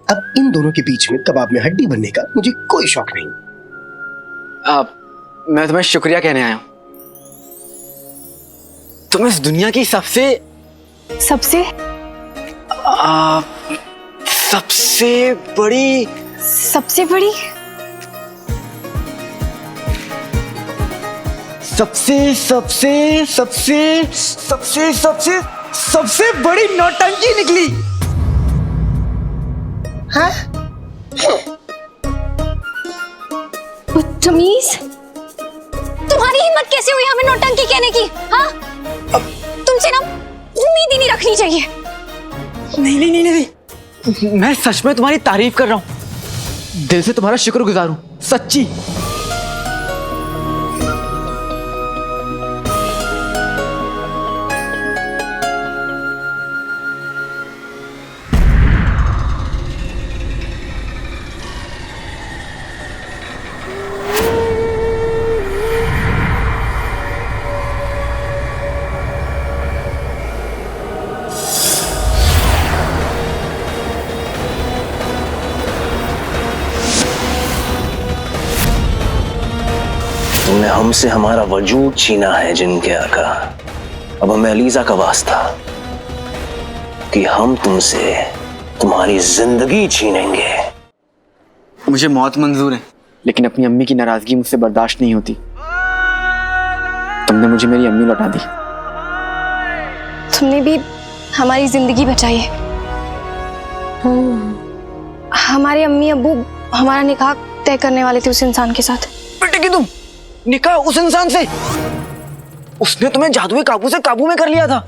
अब इन दोनों के बीच में कबाब में हड्डी बनने का मुझे कोई शौक नहीं। मैं तुम्हें शुक्रिया कहने आया हूँ। तुम इस दुनिया की सबसे सबसे बड़ी सबसे बड़ी सबसे बड़ी नौटंकी निकली। हाँ? बदतमीज, तुम्हारी हिम्मत कैसे हुई हमें नौटंकी कहने की? हाँ, तुमसे ना उम्मीद ही नहीं रखनी चाहिए। नहीं, मैं सच में तुम्हारी तारीफ कर रहा हूँ, दिल से तुम्हारा शुक्रगुजार हूँ, सच्ची। तुमने हमसे हमारा वजूद छीना है जिनके आका। अब हमें अलीजा का वास्ता कि हम तुमसे तुम्हारी जिंदगी छीनेंगे। मुझे मौत मंजूर है, लेकिन अपनी अम्मी की नाराजगी मुझसे बर्दाश्त नहीं होती। तुमने मुझे मेरी अम्मी लौटा दी। तुमने भी हमारी जिंदगी बचाई है। हमारे अम्मी अब्बू हमारा निकाह तय करने वाले थे उस इंसान के साथ। बेटे की तुम निकाह उस इंसान से? उसने तुम्हें जादुई काबू से काबू में कर लिया था।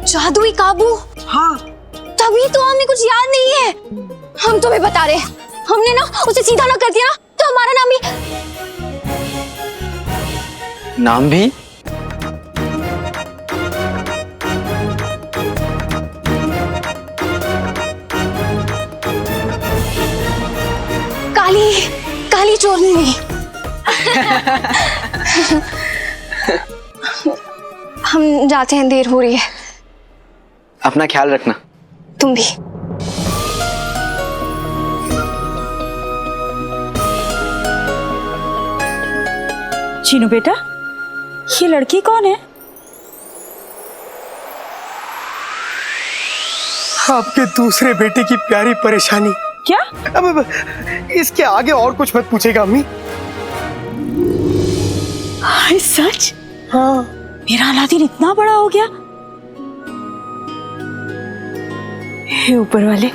जादुई काबू? हाँ। तभी तो हमें कुछ याद नहीं है। हम तुम्हें बता रहे, हमने ना उसे सीधा ना कर दिया ना तो हमारा नाम भी काली चोरनी नहीं। हम जाते हैं, देर हो रही है। अपना ख्याल रखना। तुम भी। चीनू बेटा, ये लड़की कौन है? आपके दूसरे बेटे की प्यारी परेशानी। क्या? अब इसके आगे और कुछ मत पूछेगा अम्मी। हाय सच? हाँ। मेरा अलादीन इतना बड़ा हो गया? हे ऊपर वाले,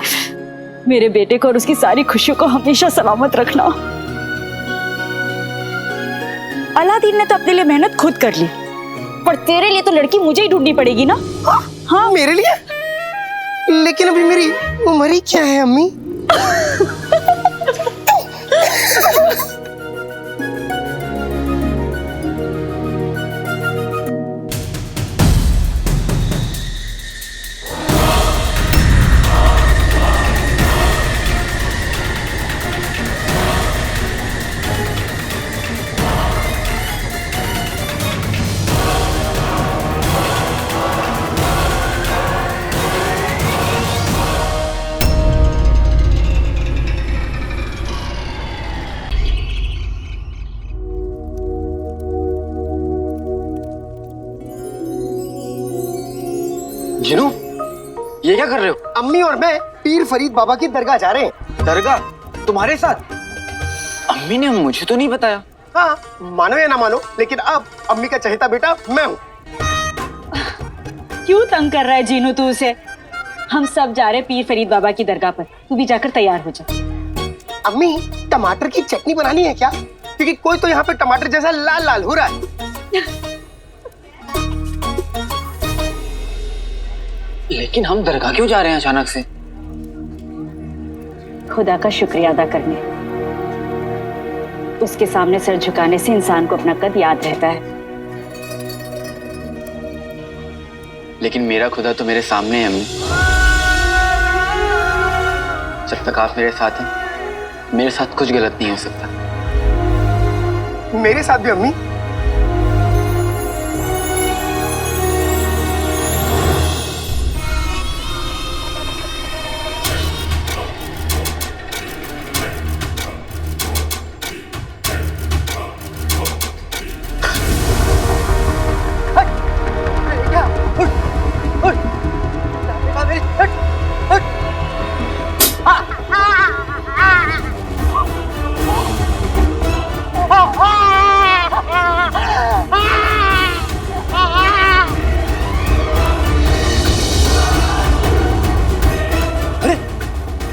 मेरे बेटे को और उसकी सारी खुशियों को हमेशा सलामत रखना। अलादीन ने तो अपने लिए मेहनत खुद कर ली, पर तेरे लिए तो लड़की मुझे ही ढूंढनी पड़ेगी ना। हाँ, मेरे लिए? लेकिन अभी मेरी उम्र ही क्या है अम्मी? ये क्या कर रहे हो? अम्मी और मैं पीर फरीद बाबा की दरगाह जा रहे हैं। दरगाह? तुम्हारे साथ? अम्मी ने मुझे तो नहीं बताया। हाँ, मानो या ना मानो, लेकिन अब अम्मी का चहेता बेटा मैं हूँ। क्यों तंग कर रहा है जीनू तू उसे? हम सब जा रहे पीर फरीद बाबा की दरगाह पर, तू भी जाकर तैयार हो जा। अम्मी, टमाटर की चटनी बनानी है क्या? क्योंकि कोई तो यहाँ पे टमाटर जैसा लाल लाल हो रहा है। लेकिन हम दरगाह क्यों जा रहे हैं अचानक से? खुदा का शुक्रिया अदा करने। उसके सामने सर झुकाने से इंसान को अपना कद याद रहता है। लेकिन मेरा खुदा तो मेरे सामने है अम्मी। जब तक आप मेरे साथ हैं, मेरे साथ कुछ गलत नहीं हो सकता। मेरे साथ भी अम्मी।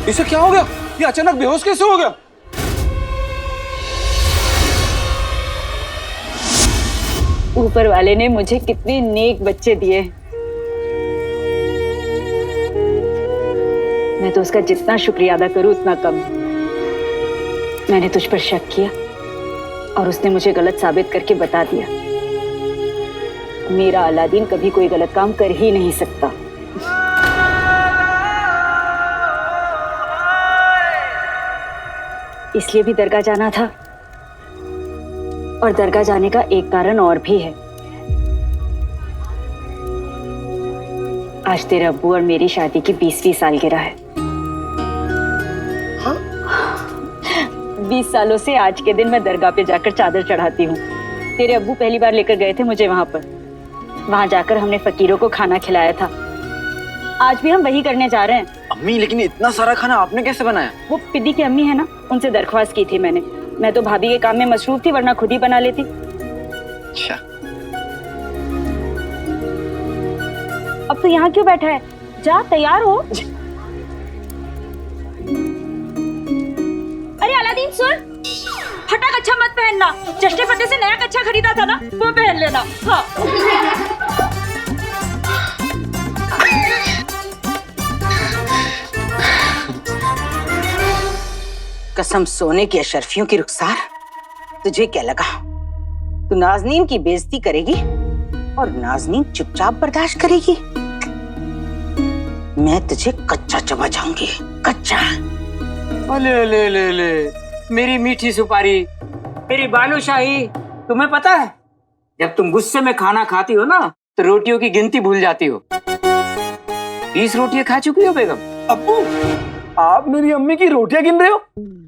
इसे क्या हो गया? ये अचानक बेहोश कैसे हो गया? ऊपर वाले ने मुझे कितने नेक बच्चे दिए। मैं तो उसका जितना शुक्रिया अदा करूं उतना कम। मैंने तुझ पर शक किया और उसने मुझे गलत साबित करके बता दिया। मेरा अलादीन कभी कोई गलत काम कर ही नहीं सकता। इसलिए भी दरगाह जाना था, और दरगाह जाने का एक कारण और भी है। आज तेरे अब्बू और मेरी शादी की 20वीं सालगिरह है। हाँ? 20 सालों से आज के दिन मैं दरगाह पे जाकर चादर चढ़ाती हूँ। तेरे अब्बू पहली बार लेकर गए थे मुझे वहां पर। वहां जाकर हमने फकीरों को खाना खिलाया था। आज भी हम वही करने जा रहे हैं। अम्मी, लेकिन इतना सारा खाना आपने कैसे बनाया? वो पिद्दी की अम्मी है ना, उनसे दरख्वास्त की थी मैंने। मैं तो भाभी के काम में मसरूफ थी, वरना खुद ही बना लेती। अच्छा। अब तो यहाँ क्यों बैठा है? जा तैयार हो। अरे अलादीन सुन, फटा कच्छा मत पहनना। जश्न फटे से नया कच्छा खरीदा था ना, वो पहन लेना। हाँ। कसम सोने की अशरफियों की रुखसार, तुझे क्या लगा तू नाजनीन की बेइज्जती करेगी और नाजनीन चुपचाप बर्दाश्त करेगी? मैं तुझे कच्चा चबा जाऊंगी, कच्चा। ले ले ले ले, मेरी मीठी सुपारी, मेरी बालूशाही। तुम्हें पता है, जब तुम गुस्से में खाना खाती हो ना, तो रोटियों की गिनती भूल जाती हो। 20 रोटियां खा चुकी हो बेगम। अब्बू, आप मेरी अम्मी की रोटियां गिन रहे हो?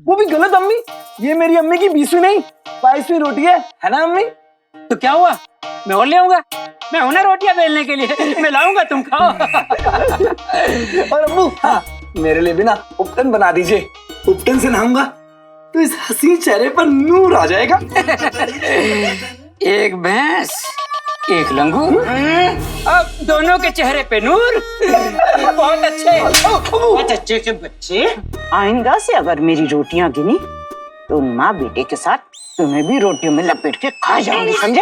वो भी गलत अम्मी। ये मेरी अम्मी की 20वीं नहीं 22वीं रोटी है ना अम्मी? तो क्या हुआ, मैं और ले आऊंगा। मैं हूं ना रोटियां बेलने के लिए, मैं लाऊंगा, तुम खाओ। और अब्बू, हाँ, मेरे लिए भी ना उपटन बना दीजिए। उपटन से नहाऊंगा तो इस हसीन चेहरे पर नूर आ जाएगा। एक भैंस, एक लंगूर, अब दोनों के चेहरे पे नूर। बहुत अच्छे, बहुत अच्छे के बच्चे। आइंदा से अगर मेरी रोटियां गिनी तो माँ बेटे के साथ तुम्हें भी रोटियों में लपेट के खा जाऊंगी, समझे?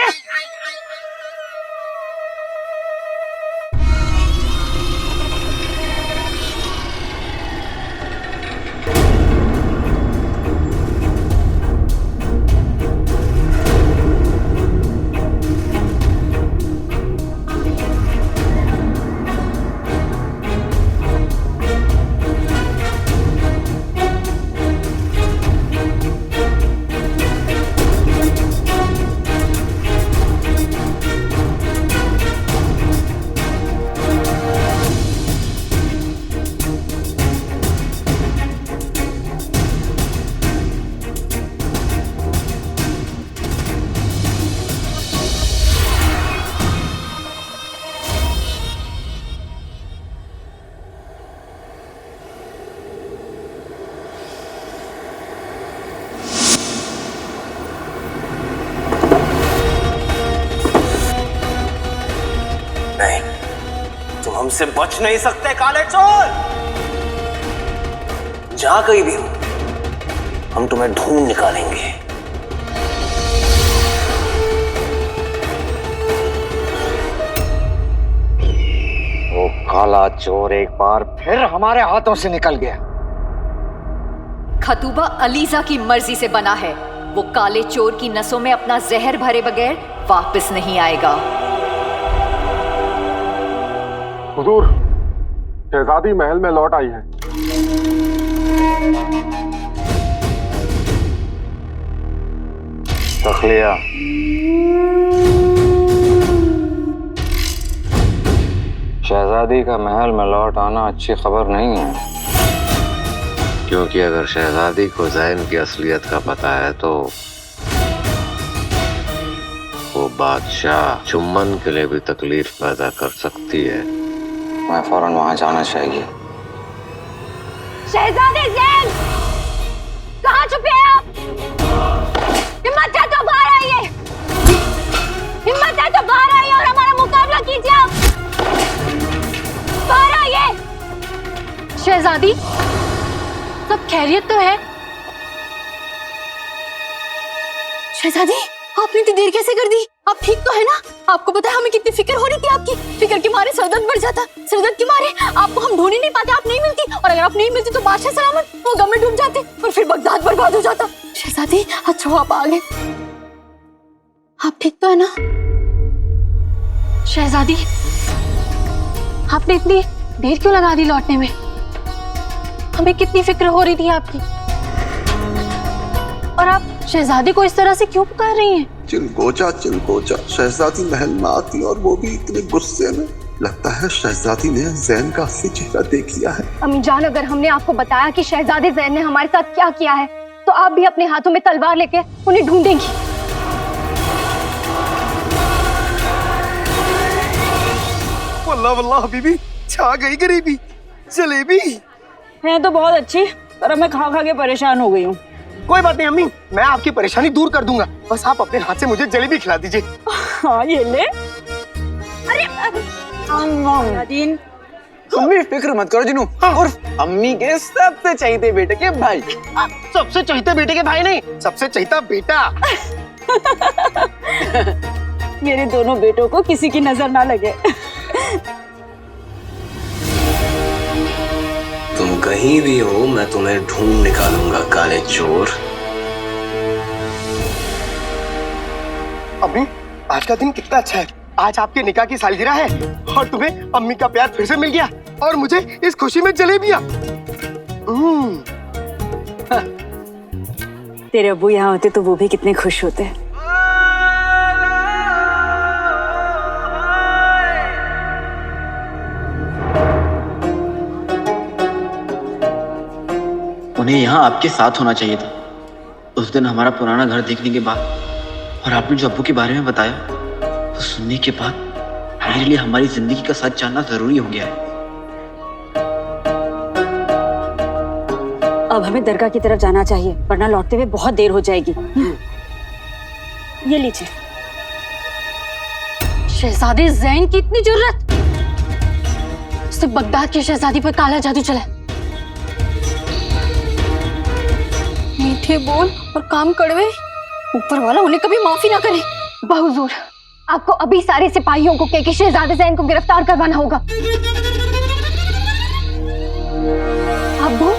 हमसे बच नहीं सकते काले चोर। जहां कहीं भी हो, हम तुम्हें ढूंढ निकालेंगे। वो काला चोर एक बार फिर हमारे हाथों से निकल गया। खतूबा अलीजा की मर्जी से बना है। वो काले चोर की नसों में अपना जहर भरे बगैर वापस नहीं आएगा। हुजूर, शहजादी महल में लौट आई है। तखलिया, शहजादी का महल में लौट आना अच्छी खबर नहीं है। क्योंकि अगर शहजादी को ज़ैन की असलियत का पता है तो वो बादशाह चुम्बन के लिए भी तकलीफ पैदा कर सकती है। मैं फौरन वहां जाना चाहिए। शहजादे ज़ैन, कहाँ छुपे हैं आप? हिम्मत है तो बाहर आइए। हिम्मत है तो बाहर आइए और हमारा मुकाबला कीजिए आप। बाहर आइए। शहजादी, सब खैरियत तो है? शहजादी, आपने इतनी देर कैसे कर दी? आप ठीक तो है ना? आपको पता है हमें कितनी फिक्र हो रही थी आपकी। फिक्र के मारे सरदर्द बढ़ जाता। सरदर्द के मारे आपको हम ढूंढ ही नहीं पाते, आप नहीं मिलती। और अगर आप नहीं मिलती तो बादशाह सलामत वो गम में डूब जाते और फिर बगदाद बर्बाद हो जाता। शहजादी, अच्छा आप आ गए। आप ठीक तो है ना? शहजादी, आपने इतनी देर क्यों लगा दी लौटने में? हमें कितनी फिक्र हो रही थी आपकी। और आप शहजादी को इस तरह से क्यों पुकार रही हैं? चिलगोजा चिलगोजा, शहजादी महल में आती और वो भी इतने गुस्से में। लगता है शहजादी ने ज़ैन का असली चेहरा देख लिया है। अम्मी जान, अगर हमने आपको बताया कि शहजादे ज़ैन ने हमारे साथ क्या किया है तो आप भी अपने हाथों में तलवार लेके उन्हें ढूंढेंगी। वल्लाह वल्लाह बीबी, छा गई गरीबी। जलेबी है तो बहुत अच्छी, पर अब मैं खा खा के परेशान हो गई हूँ। कोई बात नहीं अम्मी, मैं आपकी परेशानी दूर कर दूंगा। बस आप अपने हाथ से मुझे जलेबी खिला दीजिए। हाँ ये ले। अरे नादिन, अम्मी फिक्र मत करो जिनू। और अम्मी के सबसे चहीते बेटे के भाई। सबसे चहीते बेटे के भाई नहीं, सबसे चहीता बेटा। मेरे दोनों बेटों को किसी की नजर ना लगे। तुम कहीं भी हो, मैं तुम्हें ढूंढ निकालूंगा काले चोर। अम्मी, आज का दिन कितना अच्छा है। आज आपके निकाह की सालगिरह है और तुम्हें अम्मी का प्यार फिर से मिल गया और मुझे इस खुशी में जलेबियां। तेरे अब्बू यहाँ होते तो वो भी कितने खुश होते। उन्हें यहाँ आपके साथ होना चाहिए था। उस दिन हमारा पुराना घर देखने के बाद और आपने जो अब्बू के बारे में बताया तो सुनने के बाद मेरे लिए हमारी जिंदगी का सच जानना जरूरी हो गया है। अब हमें दरगाह की तरफ जाना चाहिए, वरना लौटते हुए बहुत देर हो जाएगी। ये लीजिए। शहजादे ज़ैन की इतनी जुर्रत, उसने बगदाद की शहजादी पर काला जादू चलाया। मीठे बोल और काम कड़वे, ऊपर वाला उन्हें कभी माफी ना करे। बहुजूर, आपको अभी सारे सिपाहियों को कहकर शहजादे ज़ैन को गिरफ्तार करवाना होगा। अब्बू,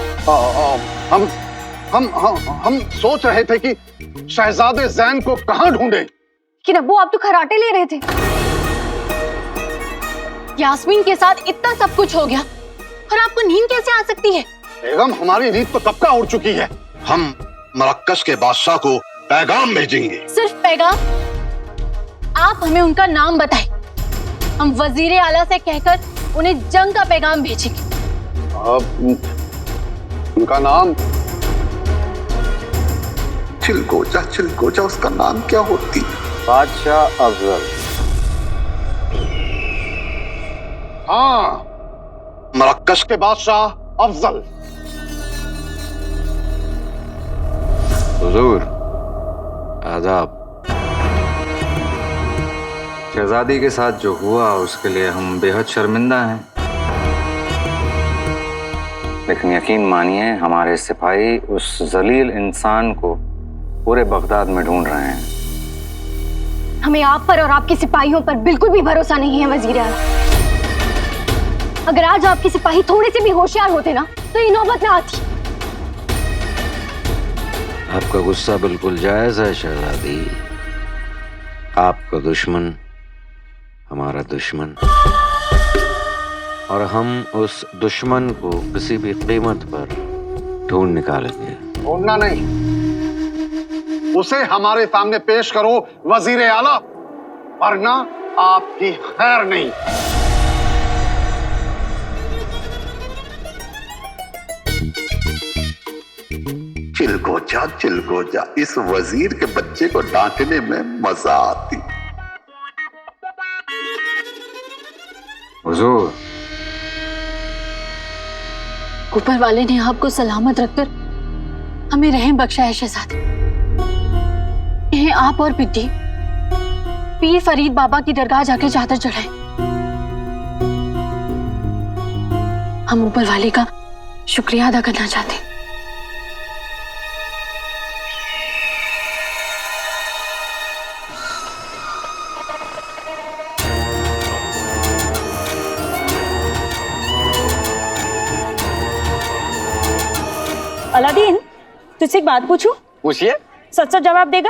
हम सोच रहे थे कि शहजादे ज़ैन को कहां ढूंढे। लेकिन अब्बू आप तो खराटे ले रहे थे। यास्मीन के साथ इतना सब कुछ हो गया और आपको नींद कैसे आ सकती है? बेगम, हमारी नींद तो कब का उड़ चुकी है। हम मरक्कश के बादशाह को पैगाम भेजेंगे। सिर्फ पैगाम? आप हमें उनका नाम बताएं। हम वजीर आला से कहकर उन्हें जंग का पैगाम भेजेंगे। उनका नाम? चिलगोजा चिलगोजा, उसका नाम क्या होती? बादशाह अफजल। हाँ, मरक्कश के बादशाह अफजल। हुजूर, आदाब। शहजादी के साथ जो हुआ उसके लिए हम बेहद शर्मिंदा हैं। लेकिन यकीन मानिए हमारे सिपाही उस जलील इंसान को पूरे बगदाद में ढूंढ रहे हैं। हमें आप पर और आपके सिपाहियों पर बिल्कुल भी भरोसा नहीं है वजीर आला। अगर आज आपके सिपाही थोड़े से भी होशियार होते ना तो ये नौबत ना आती। आपका गुस्सा बिल्कुल जायज है शहजादी। आपका दुश्मन हमारा दुश्मन, और हम उस दुश्मन को किसी भी कीमत पर ढूंढ निकालेंगे। ढूंढना नहीं, उसे हमारे सामने पेश करो वजीर आला, वरना आपकी खैर नहीं। चिलको जा, इस वजीर के बच्चे को डांटने में मजा आती। हुजूर, ऊपर वाले ने आपको सलामत रखकर हमें रहम बख्शा है शहजादी। इन्हें आप और पिद्दी पीर फरीद बाबा की दरगाह जाकर चादर चढ़ाएं। हम ऊपर वाले का शुक्रिया अदा करना चाहते हैं। अलादीन, तुझसे एक बात पूछूं? पूछिए। सच सच जवाब देगा?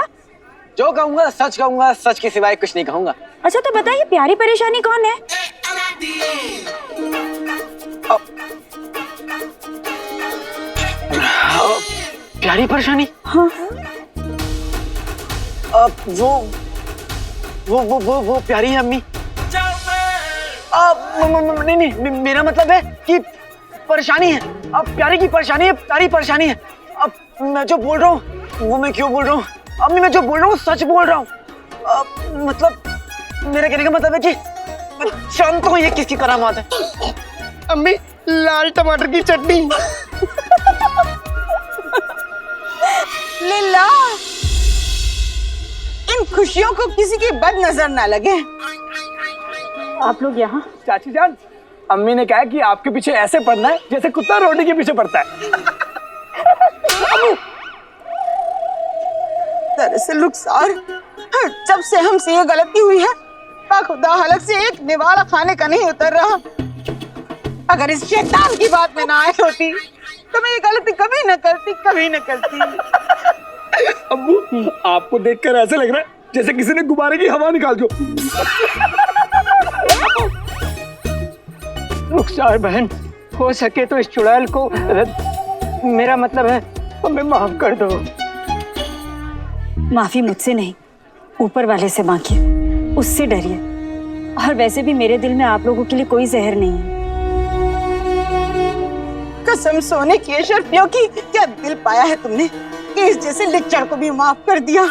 जो कहूंगा सच कहूंगा, सच के सिवाय कुछ नहीं कहूंगा। अच्छा तो बताइए, प्यारी परेशानी कौन है? प्यारी परेशानी? हाँ। वो प्यारी है अम्मी। नहीं, मेरा मतलब है कि परेशानी है। अब प्यारी की परेशानी है, प्यारी परेशानी है। अब मैं जो बोल रहा हूँ वो मैं क्यों बोल रहा हूँ? अम्मी, मैं जो बोल रहा हूँ सच बोल रहा हूँ। मतलब मेरे कहने का मतलब है कि मैं जानता हूँ ये किसकी करामात है। अम्मी, लाल टमाटर की चटनी। लीला, इन खुशियों को किसी की बद नजर ना लगे। आप लोग यहाँ? चाची जान, अम्मी ने कहा कि आपके पीछे ऐसे पड़ना है जैसे कुत्ता रोटी के पीछे पड़ता है। दरअसल रुखसार, जब से हमसे ये गलती हुई है, खुदा हलक से एक निवाला खाने का नहीं उतर रहा। अगर इस शैतान की बात में ना आए होती तो मैं ये गलती कभी न करती, कभी न करती। अब्बू, आपको देखकर ऐसे लग रहा है जैसे किसी ने गुब्बारे की हवा निकाल दो। रुखसार बहन, हो सके तो इस चुड़ैल को, मेरा मतलब है, हमें माफ कर दो। माफी मुझसे नहीं, ऊपर वाले से मांगिए, उससे डरिए। और वैसे भी मेरे दिल में आप लोगों के लिए कोई जहर नहीं है। कसम सोने की अशरफियों की, क्या दिल पाया है तुमने कि इस जैसे लिच्चड़ को भी माफ कर दिया।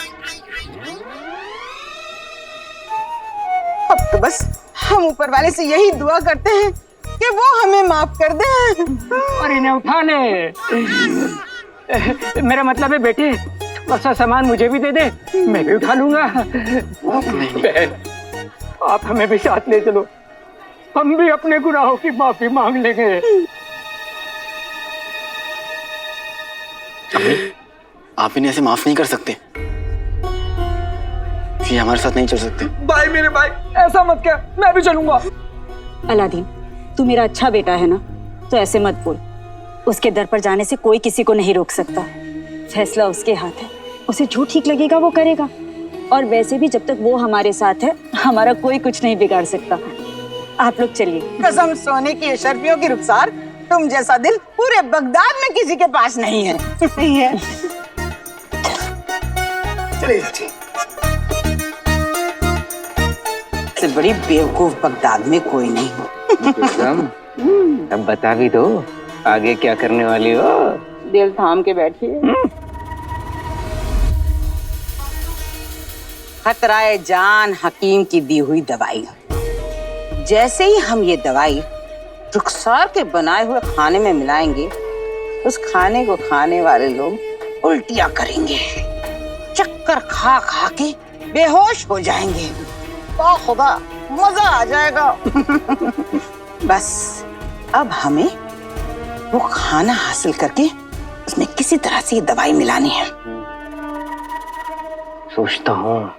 अब तो बस हम ऊपर वाले से यही दुआ करते हैं कि वो हमें माफ कर दे। और इन्हें उठा ले। मेरा मतलब है बेटे, थोड़ा सा सामान मुझे भी दे दे, मैं भी उठा लूंगा। बहन, आप हमें भी साथ ले चलो, हम भी अपने गुनाहों की माफी मांग लेंगे। आप इन्हें ऐसे माफ नहीं कर सकते। ये हमारे साथ नहीं चल सकते। भाई, मेरे भाई, ऐसा मत क्या, मैं भी चलूंगा। अलादीन, तू मेरा अच्छा बेटा है ना, तो ऐसे मत बोल। उसके दर पर जाने से कोई किसी को नहीं रोक सकता। फैसला उसके हाथ है, उसे जो ठीक लगेगा वो करेगा। और वैसे भी जब तक वो हमारे साथ है, हमारा कोई कुछ नहीं बिगाड़ सकता। आप लोग चलिए। कसम सोने की अशरफियों की रुखसार, तुम जैसा दिल पूरे बगदाद में किसी के पास नहीं है। नहीं है। चलिए चाची। से बड़ी बेवकूफ बगदाद में कोई नहीं। अब बता भी दो, आगे क्या करने वाली हो? दिल थाम के बैठिए। खतराए जान हकीम की दी हुई दवाई। जैसे ही हम ये दवाई रुखसार के बनाए हुए खाने में मिलाएंगे, उस खाने को खाने वाले लोग उल्टियां करेंगे, चक्कर खा खा के बेहोश हो जाएंगे। खुदा, मजा आ जाएगा। बस अब हमें वो खाना हासिल करके उसमें किसी तरह से ये दवाई मिलानी है। सोचता हूँ।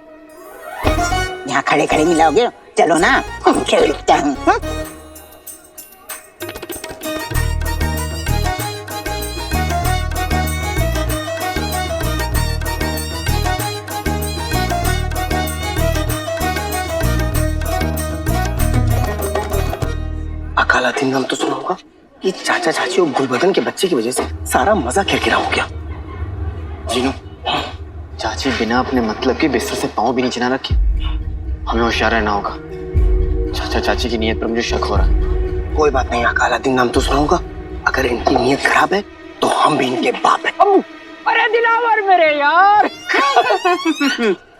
यहाँ खड़े खड़े मिलाओगे? चलो ना, खेलता हूँ। अकालादीन नाम तो सुना होगा। ये चाचा चाची और गुलबदन के बच्चे की वजह से सारा मजा किरकिरा हो गया। जीनू, चाची बिना अपने मतलब के बिस्तर से पाँव भी नीचे ना रखे। हमें होशियार रहना होगा। चाचा चाची की नीयत पर मुझे शक हो रहा है। कोई बात नहीं, अकालादीन नाम तो सुना होगा। अगर इनकी नीयत खराब है तो हम भी इनके बाप हैं। अरे दिलावर मेरे यार।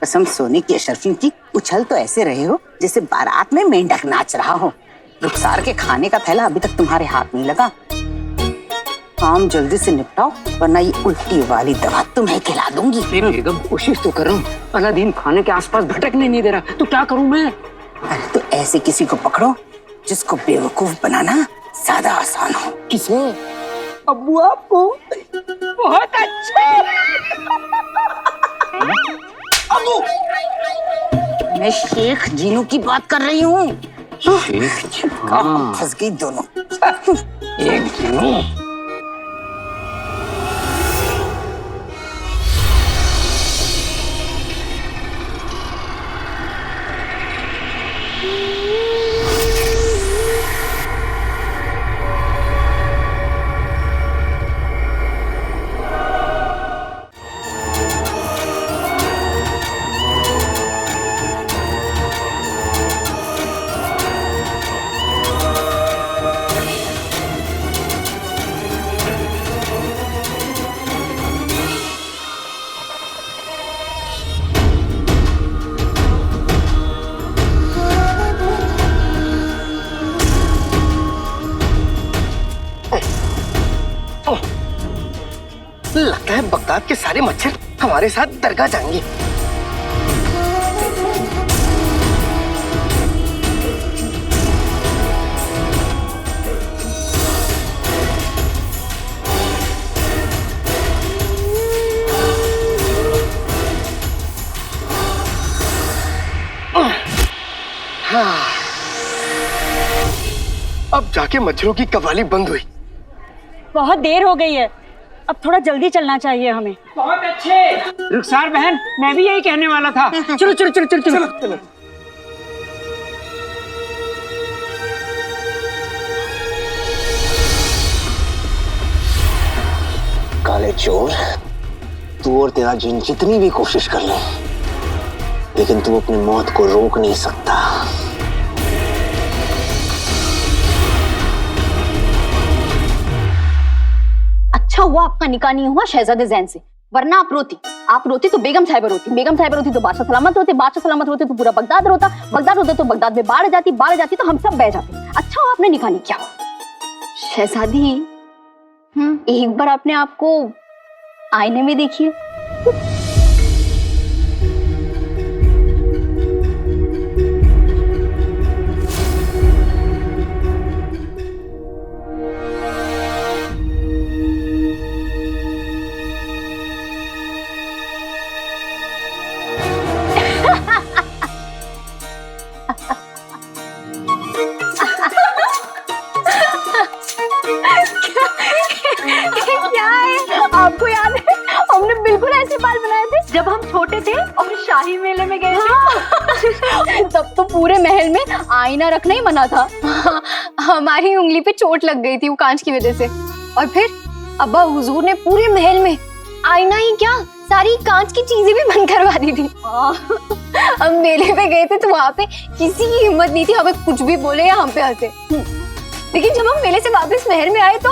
कसम सोने की अशरफी की, उछल तो ऐसे रहे हो जैसे बारात में मेंढक नाच रहा हो। रुखसार के खाने का थैला अभी तक तुम्हारे हाथ नहीं लगा। काम जल्दी से निपटाओ वरना ये उल्टी वाली दवा तुम्हें खिला दूंगी। बेगम कोशिश तो कर रहा हूँ, अलादीन खाने के आसपास भटकने नहीं दे रहा, तो क्या करूँ मैं? अरे तो ऐसे किसी को पकड़ो जिसको बेवकूफ बनाना ज्यादा आसान हो। किसे? अब्बू आपको? बहुत अच्छे। अब्बू, मैं शेख जीनू की बात कर रही हूँ। फंस गई दोनों। एक जीनू। लगता है बगदाद के सारे मच्छर हमारे साथ दरगाह जाएंगे। अब जाके मच्छरों की कवाली बंद हुई। बहुत देर हो गई है, अब थोड़ा जल्दी चलना चाहिए हमें। बहुत अच्छे। रुखसार बहन, मैं भी यही कहने वाला था। चलो चलो चलो चलो चलो, चलो। काले चोर, तू और तेरा जिन जितनी भी कोशिश कर ले, लेकिन तू अपनी मौत को रोक नहीं सकता। अच्छा हुआ आपका निकाह नहीं हुआ शहजादे जैन से, वरना आप रोती तो बेगम साहिबा रोती, बेगम साहिबा रोती तो बादशाह सलामत होते, बादशाह सलामत होते तो पूरा बगदाद रोता, बगदाद होता तो बगदाद में बाढ़ आ जाती तो हम सब बह जाते। अच्छा हुआ आपने निकाह नहीं किया। शहजादी, एक बार अपने आप को आईने में देखिए। क्या है? आपको याद है हमने बिल्कुल ऐसे बाल बनाए थे जब हम छोटे थे और शाही मेले में गए थे। तब तो पूरे महल में आईना रखना ही मना था। हमारी उंगली पे चोट लग गई थी वो कांच की वजह से, और फिर अब्बा हुजूर ने पूरे महल में आईना ही क्या सारी कांच की चीजें भी बंद करवा दी थी। हम मेले पे गए थे तो वहां पे किसी की हिम्मत नहीं थी हमें कुछ भी बोले या हम पे हंसे। लेकिन जब हम मेले से वापस महल में आए तो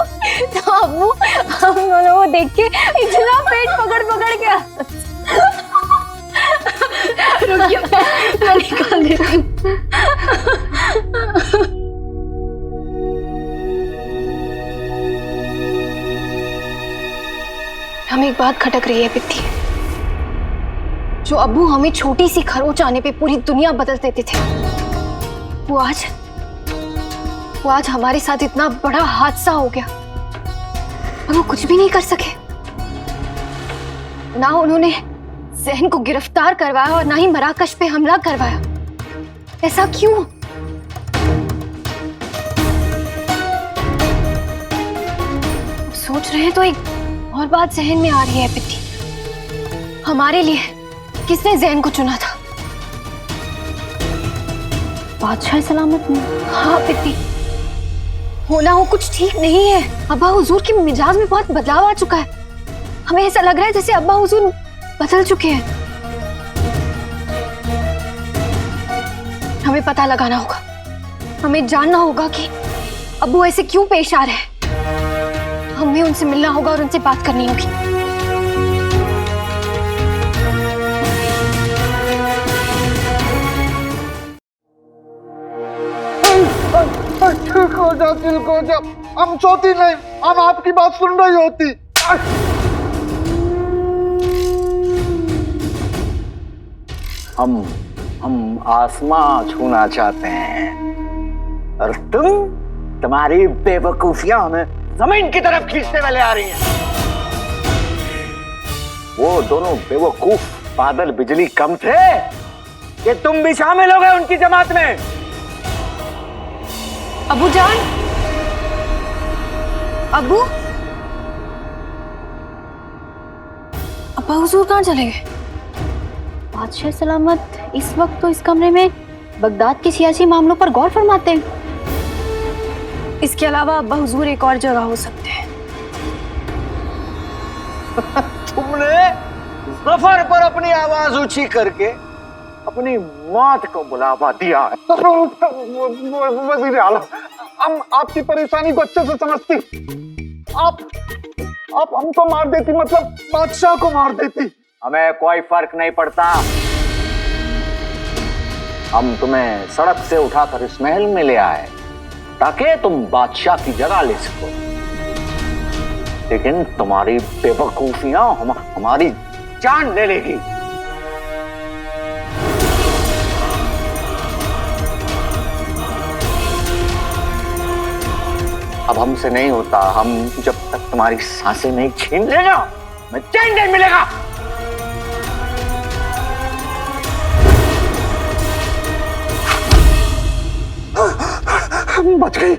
अब्बू हम दोनों को देख के इतना पेट पकड़ के रुकिए, मैं निकाल देती हूँ। हमें एक बात खटक रही है पित्ती। जो अब्बू हमें छोटी सी खरोच आने पे पूरी दुनिया बदल देते थे, वो आज हमारे साथ इतना बड़ा हादसा हो गया। और वो कुछ भी नहीं कर सके। ना उन्होंने जहन को गिरफ्तार करवाया और ना ही मराकश पे हमला करवाया। ऐसा क्यों? सोच रहे हैं तो एक और बात जहन में आ रही है पित्ती। हमारे लिए किसने जहन को चुना था? बादशाह सलामत ने। हाँ पित्ती, होना हो कुछ ठीक नहीं है। अब्बा हुजूर के मिजाज में बहुत बदलाव आ चुका है। हमें ऐसा लग रहा है जैसे अब्बा हुजूर बदल चुके हैं। हमें पता लगाना होगा। हमें जानना होगा कि अब्बू ऐसे क्यों पेश आ रहे हैं। हमें उनसे मिलना होगा और उनसे बात करनी होगी। ठीक हो जा, दिल को जा। हम सोती नहीं, हम आपकी बात सुन रही होती। हम आसमां छूना चाहते हैं और तुम्हारी बेवकूफियां हमें जमीन की तरफ खींचते हुए आ रही हैं। वो दोनों बेवकूफ बादल बिजली कम थे कि तुम भी शामिल हो गए उनकी जमात में। अबू जान, अबू, अब्बा हुजूर कहाँ चले गए? बादशाह सलामत इस वक्त तो इस कमरे में बगदाद के सियासी मामलों पर गौर फरमाते हैं। इसके अलावा अब्बा हुजूर एक और जगह हो सकते हैं। तुमने जफर पर अपनी आवाज ऊंची करके अपनी मौत को बुलावा दिया है। वजीर आला, हम आपकी परेशानी को अच्छे से समझती। आप हमको मार देती, मतलब बादशाह को मार देती। हमें कोई फर्क नहीं पड़ता। हम तुम्हें सड़क से उठाकर इस महल में ले आए ताकि तुम बादशाह की जगह ले सको, लेकिन तुम्हारी बेवकूफियां हमारी जान ले लेगी। अब हमसे नहीं होता। हम जब तक तुम्हारी सांसें नहीं छीन लेगा, मैं चैन नहीं मिलेगा। बच गई।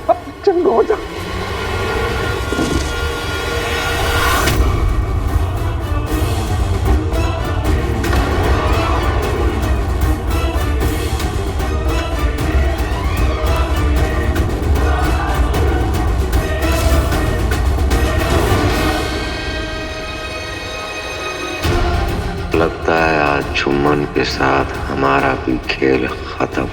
अब चंगो हो जा। लगता है आज चुम्मन के साथ हमारा भी खेल खत्म।